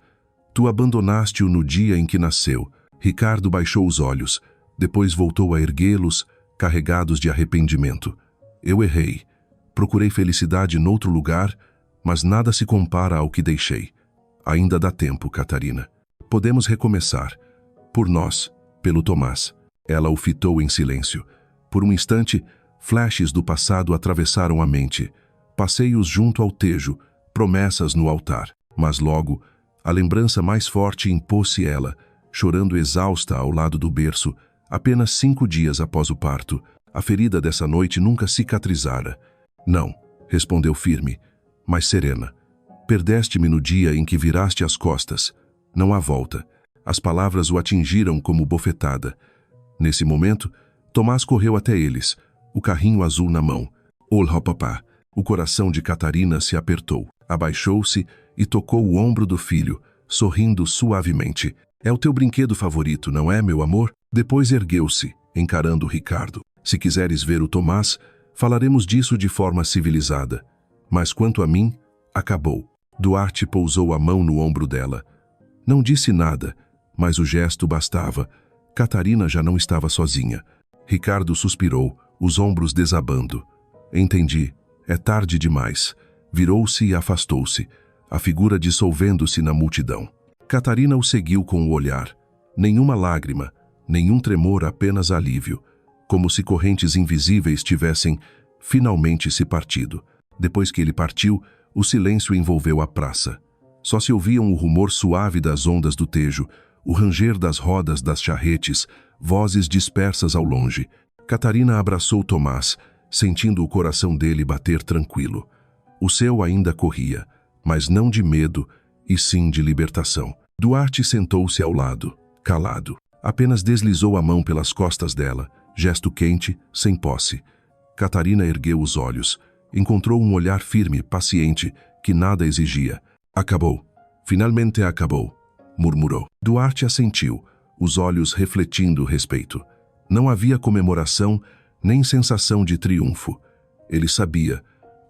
S1: Tu abandonaste-o no dia em que nasceu. Ricardo baixou os olhos, depois voltou a erguê-los, carregados de arrependimento. Eu errei. Procurei felicidade noutro lugar, mas nada se compara ao que deixei. Ainda dá tempo, Catarina. Podemos recomeçar. Por nós, pelo Tomás. Ela o fitou em silêncio. Por um instante, flashes do passado atravessaram a mente. Passeios junto ao Tejo, promessas no altar. Mas logo, a lembrança mais forte impôs-se ela, chorando exausta ao lado do berço, apenas 5 dias após o parto. A ferida dessa noite nunca cicatrizara. Não, respondeu firme, mas serena. Perdeste-me no dia em que viraste as costas. Não há volta. As palavras o atingiram como bofetada. Nesse momento, Tomás correu até eles, o carrinho azul na mão. Olha, papá. O coração de Catarina se apertou. Abaixou-se e tocou o ombro do filho, sorrindo suavemente. É o teu brinquedo favorito, não é, meu amor? Depois ergueu-se, encarando Ricardo. Se quiseres ver o Tomás, falaremos disso de forma civilizada. Mas quanto a mim, acabou. Duarte pousou a mão no ombro dela. Não disse nada, mas o gesto bastava. Catarina já não estava sozinha. Ricardo suspirou, os ombros desabando. Entendi. É tarde demais. Virou-se e afastou-se, a figura dissolvendo-se na multidão. Catarina o seguiu com o olhar. Nenhuma lágrima, nenhum tremor, apenas alívio, como se correntes invisíveis tivessem finalmente se partido. Depois que ele partiu, o silêncio envolveu a praça. Só se ouviam o rumor suave das ondas do Tejo, o ranger das rodas das charretes, vozes dispersas ao longe. Catarina abraçou Tomás, sentindo o coração dele bater tranquilo. O seu ainda corria, mas não de medo, e sim de libertação. Duarte sentou-se ao lado, calado. Apenas deslizou a mão pelas costas dela, gesto quente, sem posse. Catarina ergueu os olhos. Encontrou um olhar firme, paciente, que nada exigia. Acabou. Finalmente acabou, murmurou. Duarte assentiu, os olhos refletindo respeito. Não havia comemoração, nem sensação de triunfo. Ele sabia.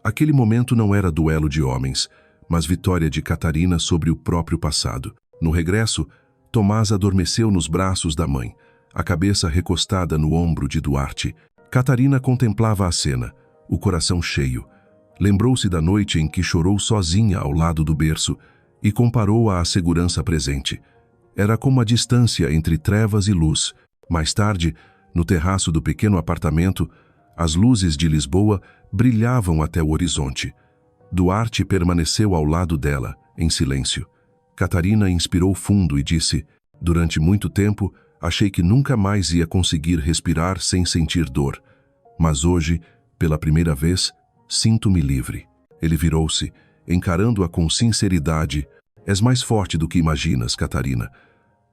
S1: Aquele momento não era duelo de homens, mas vitória de Catarina sobre o próprio passado. No regresso, Tomás adormeceu nos braços da mãe, a cabeça recostada no ombro de Duarte. Catarina contemplava a cena, o coração cheio. Lembrou-se da noite em que chorou sozinha ao lado do berço e comparou-a à segurança presente. Era como a distância entre trevas e luz. Mais tarde, no terraço do pequeno apartamento, as luzes de Lisboa brilhavam até o horizonte. Duarte permaneceu ao lado dela, em silêncio. Catarina inspirou fundo e disse: "Durante muito tempo, achei que nunca mais ia conseguir respirar sem sentir dor. Mas hoje, pela primeira vez, sinto-me livre." Ele virou-se, encarando-a com sinceridade. "És mais forte do que imaginas, Catarina.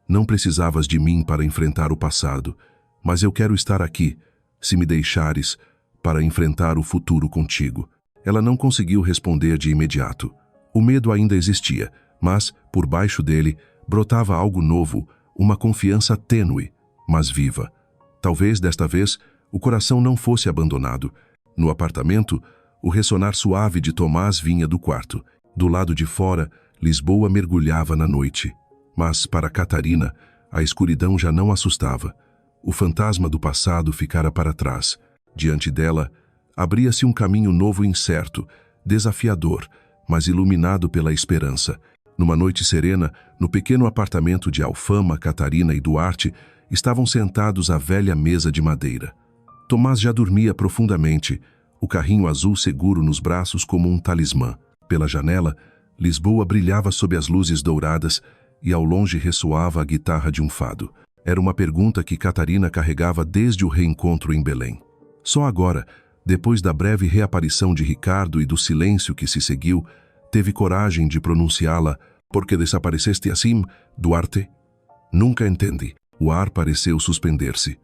S1: Não precisavas de mim para enfrentar o passado, mas eu quero estar aqui, se me deixares, para enfrentar o futuro contigo." Ela não conseguiu responder de imediato. O medo ainda existia, mas, por baixo dele, brotava algo novo, uma confiança tênue, mas viva. Talvez, desta vez, o coração não fosse abandonado. No apartamento, o ressonar suave de Tomás vinha do quarto. Do lado de fora, Lisboa mergulhava na noite. Mas, para Catarina, a escuridão já não assustava. O fantasma do passado ficara para trás. Diante dela, abria-se um caminho novo e incerto, desafiador, mas iluminado pela esperança. Numa noite serena, no pequeno apartamento de Alfama, Catarina e Duarte estavam sentados à velha mesa de madeira. Tomás já dormia profundamente, o carrinho azul seguro nos braços como um talismã. Pela janela, Lisboa brilhava sob as luzes douradas e ao longe ressoava a guitarra de um fado. Era uma pergunta que Catarina carregava desde o reencontro em Belém. Só agora, depois da breve reaparição de Ricardo e do silêncio que se seguiu, teve coragem de pronunciá-la. "Por que desapareceste assim, Duarte?" "Nunca entendi." O ar pareceu suspender-se.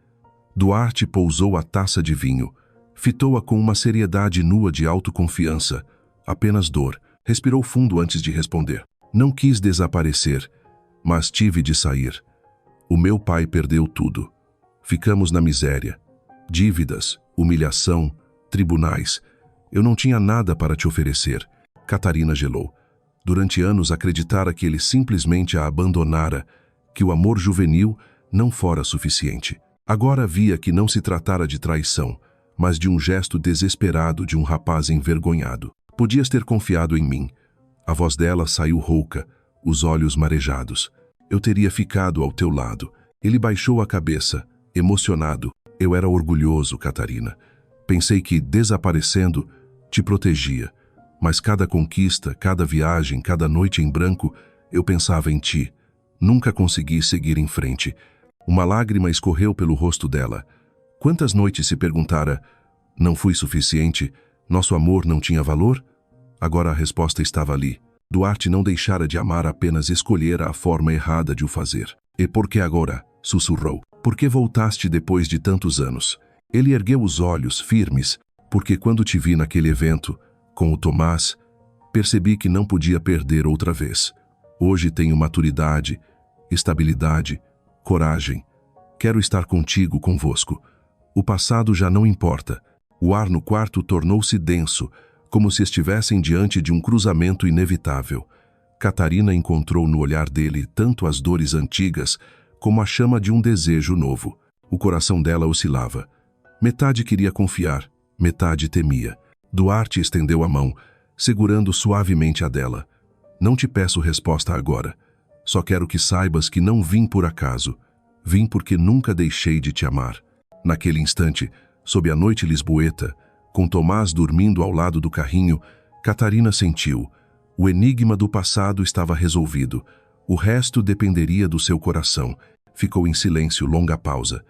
S1: Duarte pousou a taça de vinho. Fitou-a com uma seriedade nua de autoconfiança. Apenas dor. Respirou fundo antes de responder. "Não quis desaparecer, mas tive de sair. O meu pai perdeu tudo. Ficamos na miséria. Dívidas, humilhação, tribunais. Eu não tinha nada para te oferecer." Catarina gelou. Durante anos acreditara que ele simplesmente a abandonara, que o amor juvenil não fora suficiente. Agora via que não se tratara de traição, mas de um gesto desesperado de um rapaz envergonhado. "Podias ter confiado em mim." A voz dela saiu rouca, os olhos marejados. "Eu teria ficado ao teu lado." Ele baixou a cabeça, emocionado. "Eu era orgulhoso, Catarina. Pensei que, desaparecendo, te protegia. Mas cada conquista, cada viagem, cada noite em branco, eu pensava em ti. Nunca consegui seguir em frente." Uma lágrima escorreu pelo rosto dela. Quantas noites se perguntara: "Não fui suficiente? Nosso amor não tinha valor?" Agora a resposta estava ali. Duarte não deixara de amar, apenas escolhera a forma errada de o fazer. "E por que agora?" sussurrou. "Por que voltaste depois de tantos anos?" Ele ergueu os olhos, firmes, "Porque quando te vi naquele evento, com o Tomás, percebi que não podia perder outra vez. Hoje tenho maturidade, estabilidade, coragem. Quero estar contigo, convosco. O passado já não importa." O ar no quarto tornou-se denso, como se estivessem diante de um cruzamento inevitável. Catarina encontrou no olhar dele tanto as dores antigas como a chama de um desejo novo. O coração dela oscilava. Metade queria confiar, metade temia. Duarte estendeu a mão, segurando suavemente a dela. Não te peço resposta agora. Só quero que saibas que não vim por acaso. Vim porque nunca deixei de te amar. Naquele instante, sob a noite lisboeta, com Tomás dormindo ao lado do carrinho, Catarina sentiu. O enigma do passado estava resolvido. O resto dependeria do seu coração. Ficou em silêncio, longa pausa.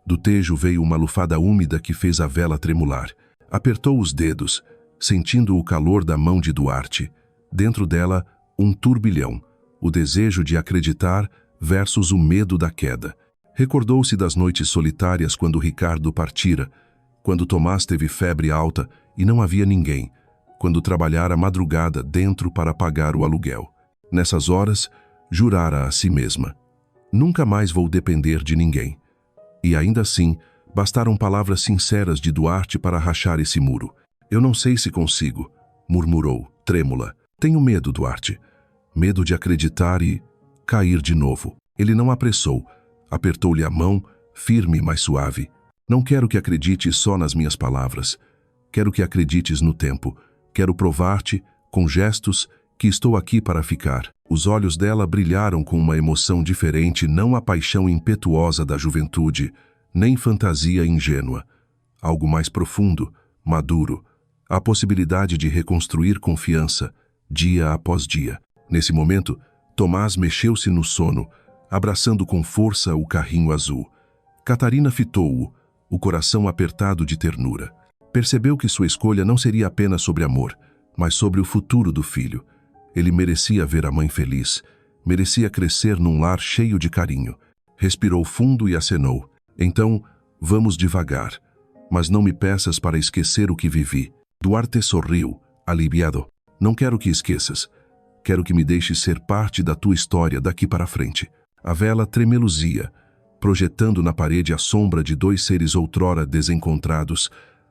S1: Do tejo veio uma lufada úmida que fez a vela tremular. Apertou os dedos, sentindo o calor da mão de Duarte. Dentro dela, um turbilhão. O desejo de acreditar versus o medo da queda. Recordou-se das noites solitárias quando Ricardo partira, quando Tomás teve febre alta e não havia ninguém, quando trabalhara madrugada dentro para pagar o aluguel. Nessas horas, jurara a si mesma: nunca mais vou depender de ninguém. E ainda assim, bastaram palavras sinceras de Duarte para rachar esse muro. Eu não sei se consigo, murmurou, trêmula. Tenho medo, Duarte. Medo de acreditar e cair de novo. Ele não apressou. Apertou-lhe a mão, firme, mas suave. Não quero que acredites só nas minhas palavras. Quero que acredites no tempo. Quero provar-te, com gestos, que estou aqui para ficar. Os olhos dela brilharam com uma emoção diferente, não a paixão impetuosa da juventude, nem fantasia ingênua. Algo mais profundo, maduro. A possibilidade de reconstruir confiança, dia após dia. Nesse momento, Tomás mexeu-se no sono, abraçando com força o carrinho azul. Catarina fitou-o, o coração apertado de ternura. Percebeu que sua escolha não seria apenas sobre amor, mas sobre o futuro do filho. Ele merecia ver a mãe feliz, merecia crescer num lar cheio de carinho. Respirou fundo e acenou. Então, vamos devagar. Mas não me peças para esquecer o que vivi. Duarte sorriu, aliviado. Não quero que esqueças. Quero que me deixes ser parte da tua história daqui para frente. A vela tremeluzia, projetando na parede a sombra de dois seres outrora desencontrados,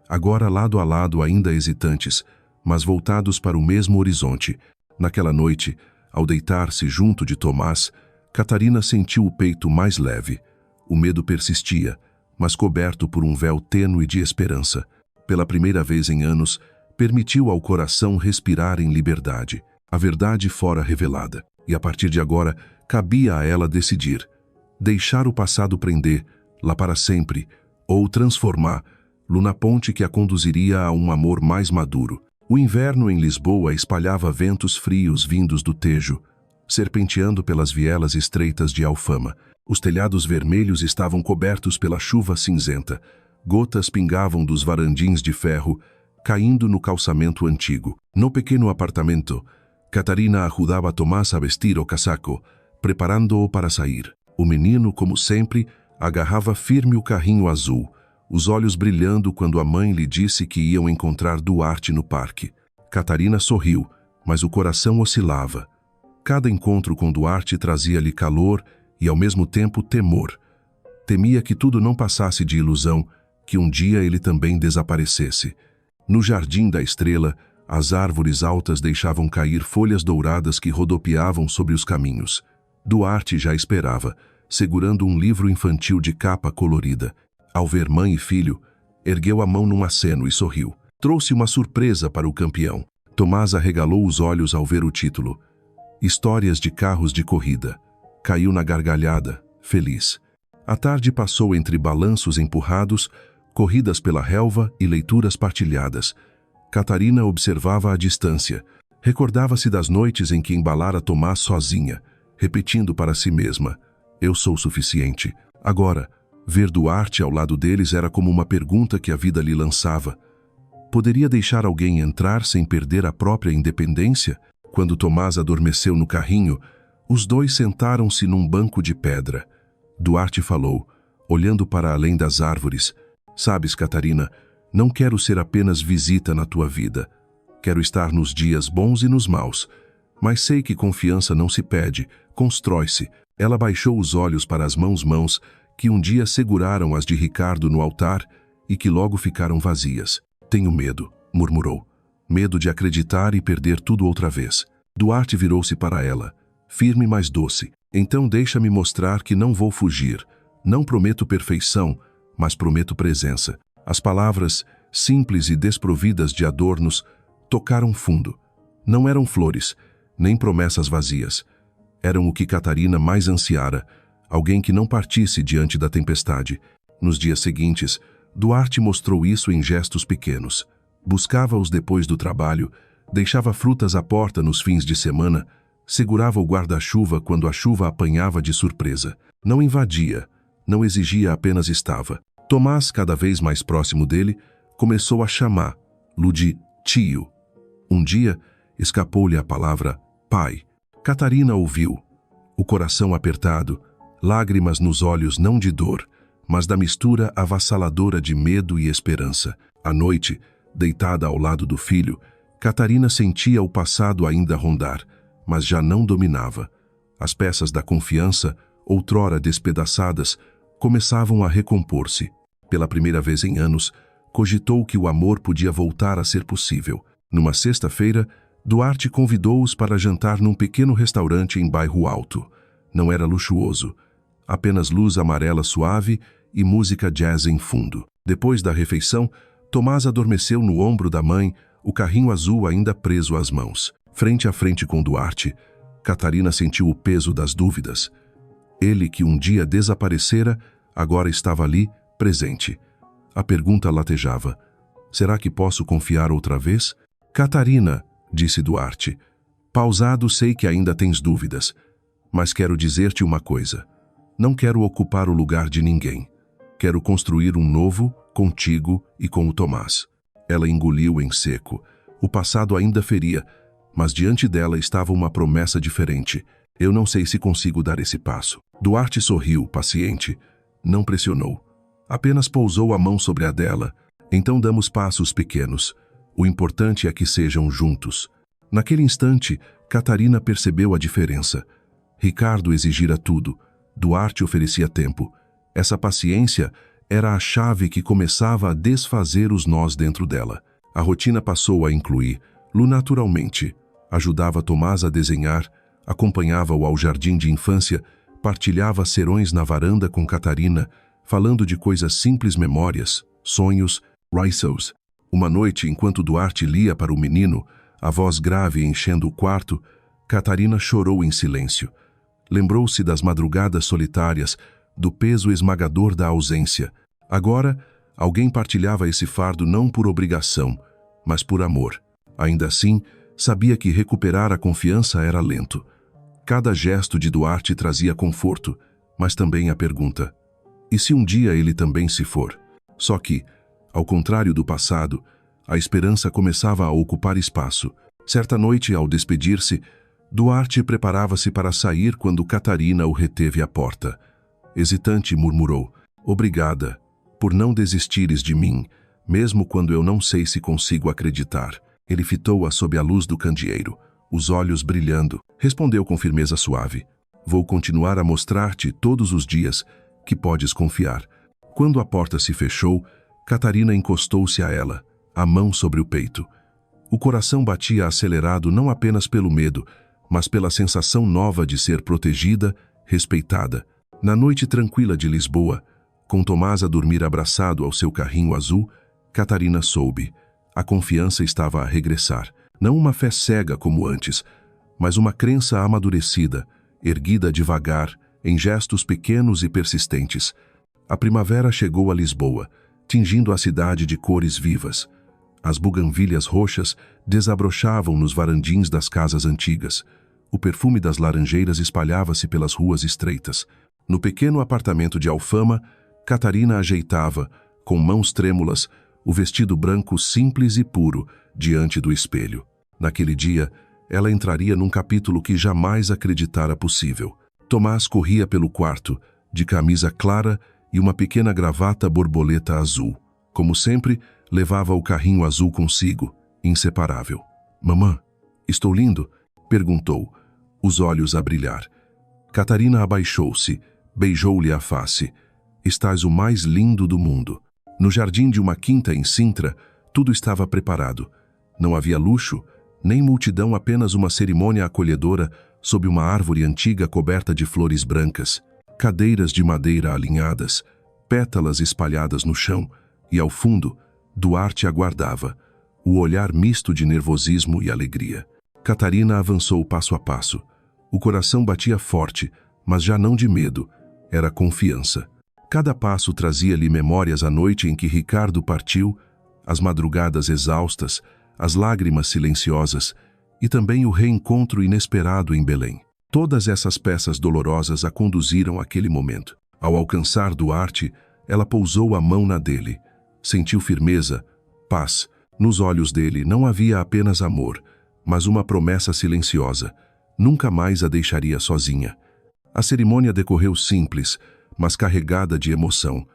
S1: agora lado a lado ainda hesitantes, mas voltados para o mesmo horizonte. Naquela noite, ao deitar-se junto de Tomás, Catarina sentiu o peito mais leve. O medo persistia, mas coberto por um véu tênue de esperança. Pela primeira vez em anos, permitiu ao coração respirar em liberdade. A verdade fora revelada, e a partir de agora, cabia a ela decidir. Deixar o passado prender, lá para sempre, ou transformá-lo na ponte que a conduziria a um amor mais maduro. O inverno em Lisboa espalhava ventos frios vindos do Tejo, serpenteando pelas vielas estreitas de Alfama. Os telhados vermelhos estavam cobertos pela chuva cinzenta. Gotas pingavam dos varandins de ferro, caindo no calçamento antigo. No pequeno apartamento, Catarina ajudava Tomás a vestir o casaco, preparando-o para sair. O menino, como sempre, agarrava firme o carrinho azul, os olhos brilhando quando a mãe lhe disse que iam encontrar Duarte no parque. Catarina sorriu, mas o coração oscilava. Cada encontro com Duarte trazia-lhe calor e, ao mesmo tempo, temor. Temia que tudo não passasse de ilusão, que um dia ele também desaparecesse. No jardim da Estrela, as árvores altas deixavam cair folhas douradas que rodopiavam sobre os caminhos. Duarte já esperava, segurando um livro infantil de capa colorida. Ao ver mãe e filho, ergueu a mão num aceno e sorriu. Trouxe uma surpresa para o campeão. Tomás arregalou os olhos ao ver o título. Histórias de carros de corrida. Caiu na gargalhada, feliz. A tarde passou entre balanços empurrados, corridas pela relva e leituras partilhadas. Catarina observava à distância. Recordava-se das noites em que embalara Tomás sozinha, repetindo para si mesma: eu sou suficiente. Agora, ver Duarte ao lado deles era como uma pergunta que a vida lhe lançava. Poderia deixar alguém entrar sem perder a própria independência? Quando Tomás adormeceu no carrinho, os dois sentaram-se num banco de pedra. Duarte falou, olhando para além das árvores: sabes, Catarina, não quero ser apenas visita na tua vida. Quero estar nos dias bons e nos maus. Mas sei que confiança não se pede, constrói-se. Ela baixou os olhos para as mãos que um dia seguraram as de Ricardo no altar e que logo ficaram vazias. Tenho medo, murmurou. Medo de acreditar e perder tudo outra vez. Duarte virou-se para ela, firme mas doce. Então deixa-me mostrar que não vou fugir. Não prometo perfeição, mas prometo presença. As palavras simples e desprovidas de adornos, tocaram fundo. Não eram flores, nem promessas vazias. Eram o que Catarina mais ansiara, alguém que não partisse diante da tempestade. Nos dias seguintes, Duarte mostrou isso em gestos pequenos. Buscava-os depois do trabalho, deixava frutas à porta nos fins de semana, segurava o guarda-chuva quando a chuva apanhava de surpresa. Não invadia, não exigia, apenas estava. Tomás, cada vez mais próximo dele, começou a chamá-lo de tio. Um dia, escapou-lhe a palavra pai. Catarina ouviu, o coração apertado, lágrimas nos olhos, não de dor, mas da mistura avassaladora de medo e esperança. À noite, deitada ao lado do filho, Catarina sentia o passado ainda rondar, mas já não dominava. As peças da confiança, outrora despedaçadas, começavam a recompor-se. Pela primeira vez em anos, cogitou que o amor podia voltar a ser possível. Numa sexta-feira, Duarte convidou-os para jantar num pequeno restaurante em Bairro Alto. Não era luxuoso, apenas luz amarela suave e música jazz em fundo. Depois da refeição, Tomás adormeceu no ombro da mãe, o carrinho azul ainda preso às mãos. Frente a frente com Duarte, Catarina sentiu o peso das dúvidas. Ele, que um dia desaparecera, agora estava ali, presente. A pergunta latejava: será que posso confiar outra vez? Catarina, disse Duarte, pausado, sei que ainda tens dúvidas, mas quero dizer-te uma coisa. Não quero ocupar o lugar de ninguém. Quero construir um novo contigo e com o Tomás. Ela engoliu em seco. O passado ainda feria, mas diante dela estava uma promessa diferente. Eu não sei se consigo dar esse passo. Duarte sorriu, paciente. Não pressionou. Apenas pousou a mão sobre a dela. Então damos passos pequenos. O importante é que sejam juntos. Naquele instante, Catarina percebeu a diferença. Ricardo exigira tudo. Duarte oferecia tempo. Essa paciência era a chave que começava a desfazer os nós dentro dela. A rotina passou a incluir-lo naturalmente. Ajudava Tomás a desenhar, acompanhava-o ao jardim de infância, partilhava serões na varanda com Catarina, falando de coisas simples, memórias, sonhos, risos. Uma noite, enquanto Duarte lia para o menino, a voz grave enchendo o quarto, Catarina chorou em silêncio. Lembrou-se das madrugadas solitárias, do peso esmagador da ausência. Agora, alguém partilhava esse fardo não por obrigação, mas por amor. Ainda assim, sabia que recuperar a confiança era lento. Cada gesto de Duarte trazia conforto, mas também a pergunta: e se um dia ele também se for? Só que, ao contrário do passado, a esperança começava a ocupar espaço. Certa noite, ao despedir-se, Duarte preparava-se para sair quando Catarina o reteve à porta. Hesitante, murmurou: obrigada, por não desistires de mim, mesmo quando eu não sei se consigo acreditar. Ele fitou-a sob a luz do candeeiro, os olhos brilhando. Respondeu com firmeza suave: vou continuar a mostrar-te todos os dias que podes confiar. Quando a porta se fechou, Catarina encostou-se a ela, a mão sobre o peito. O coração batia acelerado não apenas pelo medo, mas pela sensação nova de ser protegida, respeitada. Na noite tranquila de Lisboa, com Tomás a dormir abraçado ao seu carrinho azul, Catarina soube. A confiança estava a regressar. Não uma fé cega como antes, mas uma crença amadurecida, erguida devagar, em gestos pequenos e persistentes. A primavera chegou a Lisboa, tingindo a cidade de cores vivas. As buganvílias roxas desabrochavam nos varandins das casas antigas. O perfume das laranjeiras espalhava-se pelas ruas estreitas. No pequeno apartamento de Alfama, Catarina ajeitava, com mãos trêmulas, o vestido branco simples e puro diante do espelho. Naquele dia, ela entraria num capítulo que jamais acreditara possível. Tomás corria pelo quarto, de camisa clara e uma pequena gravata borboleta azul. Como sempre, levava o carrinho azul consigo, inseparável. Mamã, estou lindo? Perguntou, os olhos a brilhar. Catarina abaixou-se, beijou-lhe a face. Estás o mais lindo do mundo. No jardim de uma quinta em Sintra, tudo estava preparado. Não havia luxo, nem multidão, apenas uma cerimônia acolhedora sob uma árvore antiga coberta de flores brancas, cadeiras de madeira alinhadas, pétalas espalhadas no chão, e ao fundo, Duarte aguardava, o olhar misto de nervosismo e alegria. Catarina avançou passo a passo. O coração batia forte, mas já não de medo, era confiança. Cada passo trazia-lhe memórias a noite em que Ricardo partiu, as madrugadas exaustas, as lágrimas silenciosas e também o reencontro inesperado em Belém. Todas essas peças dolorosas a conduziram àquele momento. Ao alcançar Duarte, ela pousou a mão na dele. Sentiu firmeza, paz. Nos olhos dele não havia apenas amor, mas uma promessa silenciosa. Nunca mais a deixaria sozinha. A cerimônia decorreu simples, mas carregada de emoção.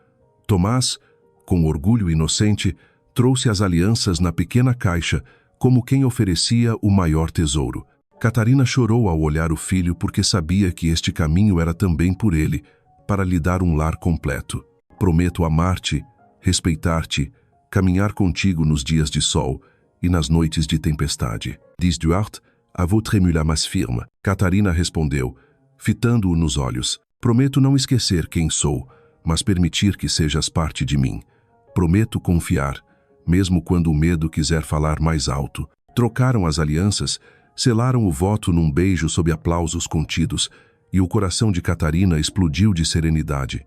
S1: Tomás, com orgulho inocente, trouxe as alianças na pequena caixa, como quem oferecia o maior tesouro. Catarina chorou ao olhar o filho porque sabia que este caminho era também por ele, para lhe dar um lar completo. Prometo amar-te, respeitar-te, caminhar contigo nos dias de sol e nas noites de tempestade. Diz Duarte, a voix tremula mas firme. Catarina respondeu, fitando-o nos olhos. Prometo não esquecer quem sou, mas permitir que sejas parte de mim. Prometo confiar, mesmo quando o medo quiser falar mais alto. Trocaram as alianças, selaram o voto num beijo sob aplausos contidos, e o coração de Catarina explodiu de serenidade.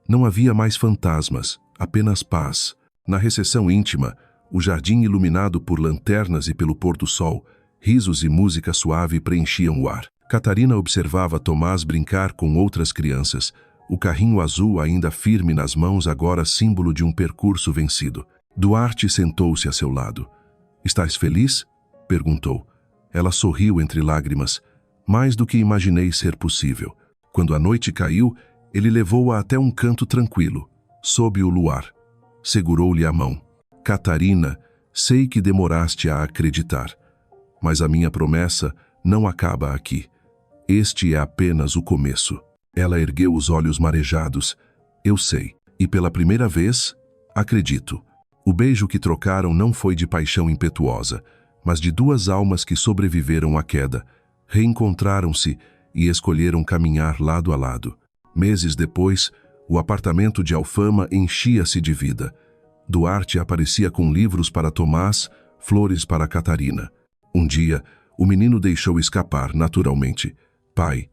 S1: Não havia mais fantasmas, apenas paz. Na recepção íntima, o jardim iluminado por lanternas e pelo pôr-do-sol, risos e música suave preenchiam o ar. Catarina observava Tomás brincar com outras crianças, o carrinho azul ainda firme nas mãos, agora símbolo de um percurso vencido. Duarte sentou-se a seu lado. "Estás feliz?" perguntou. Ela sorriu entre lágrimas. "Mais do que imaginei ser possível." Quando a noite caiu, ele levou-a até um canto tranquilo, sob o luar. Segurou-lhe a mão. "Catarina, sei que demoraste a acreditar, mas a minha promessa não acaba aqui. Este é apenas o começo." Ela ergueu os olhos marejados. "Eu sei, e pela primeira vez, acredito." O beijo que trocaram não foi de paixão impetuosa, mas de duas almas que sobreviveram à queda, reencontraram-se e escolheram caminhar lado a lado. Meses depois, o apartamento de Alfama enchia-se de vida. Duarte aparecia com livros para Tomás, flores para Catarina. Um dia, o menino deixou escapar naturalmente. "Pai."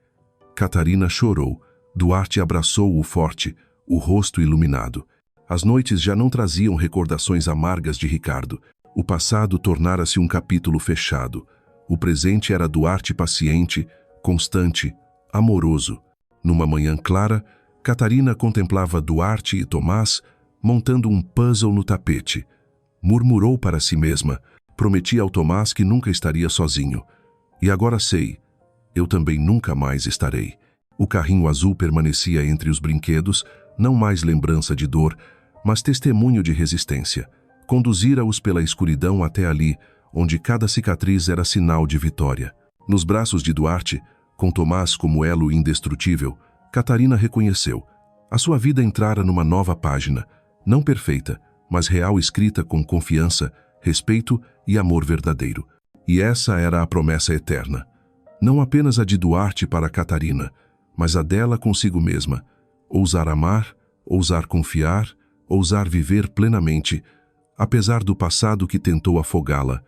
S1: Catarina chorou. Duarte abraçou-o forte, o rosto iluminado. As noites já não traziam recordações amargas de Ricardo. O passado tornara-se um capítulo fechado. O presente era Duarte paciente, constante, amoroso. Numa manhã clara, Catarina contemplava Duarte e Tomás montando um puzzle no tapete. Murmurou para si mesma. Prometi ao Tomás que nunca estaria sozinho. E agora sei, eu também nunca mais estarei. O carrinho azul permanecia entre os brinquedos, não mais lembrança de dor, mas testemunho de resistência. Conduzira-os pela escuridão até ali, onde cada cicatriz era sinal de vitória. Nos braços de Duarte, com Tomás como elo indestrutível, Catarina reconheceu. A sua vida entrara numa nova página, não perfeita, mas real, escrita com confiança, respeito e amor verdadeiro. E essa era a promessa eterna. Não apenas a de Duarte para Catarina, mas a dela consigo mesma. Ousar amar, ousar confiar, ousar viver plenamente, apesar do passado que tentou afogá-la,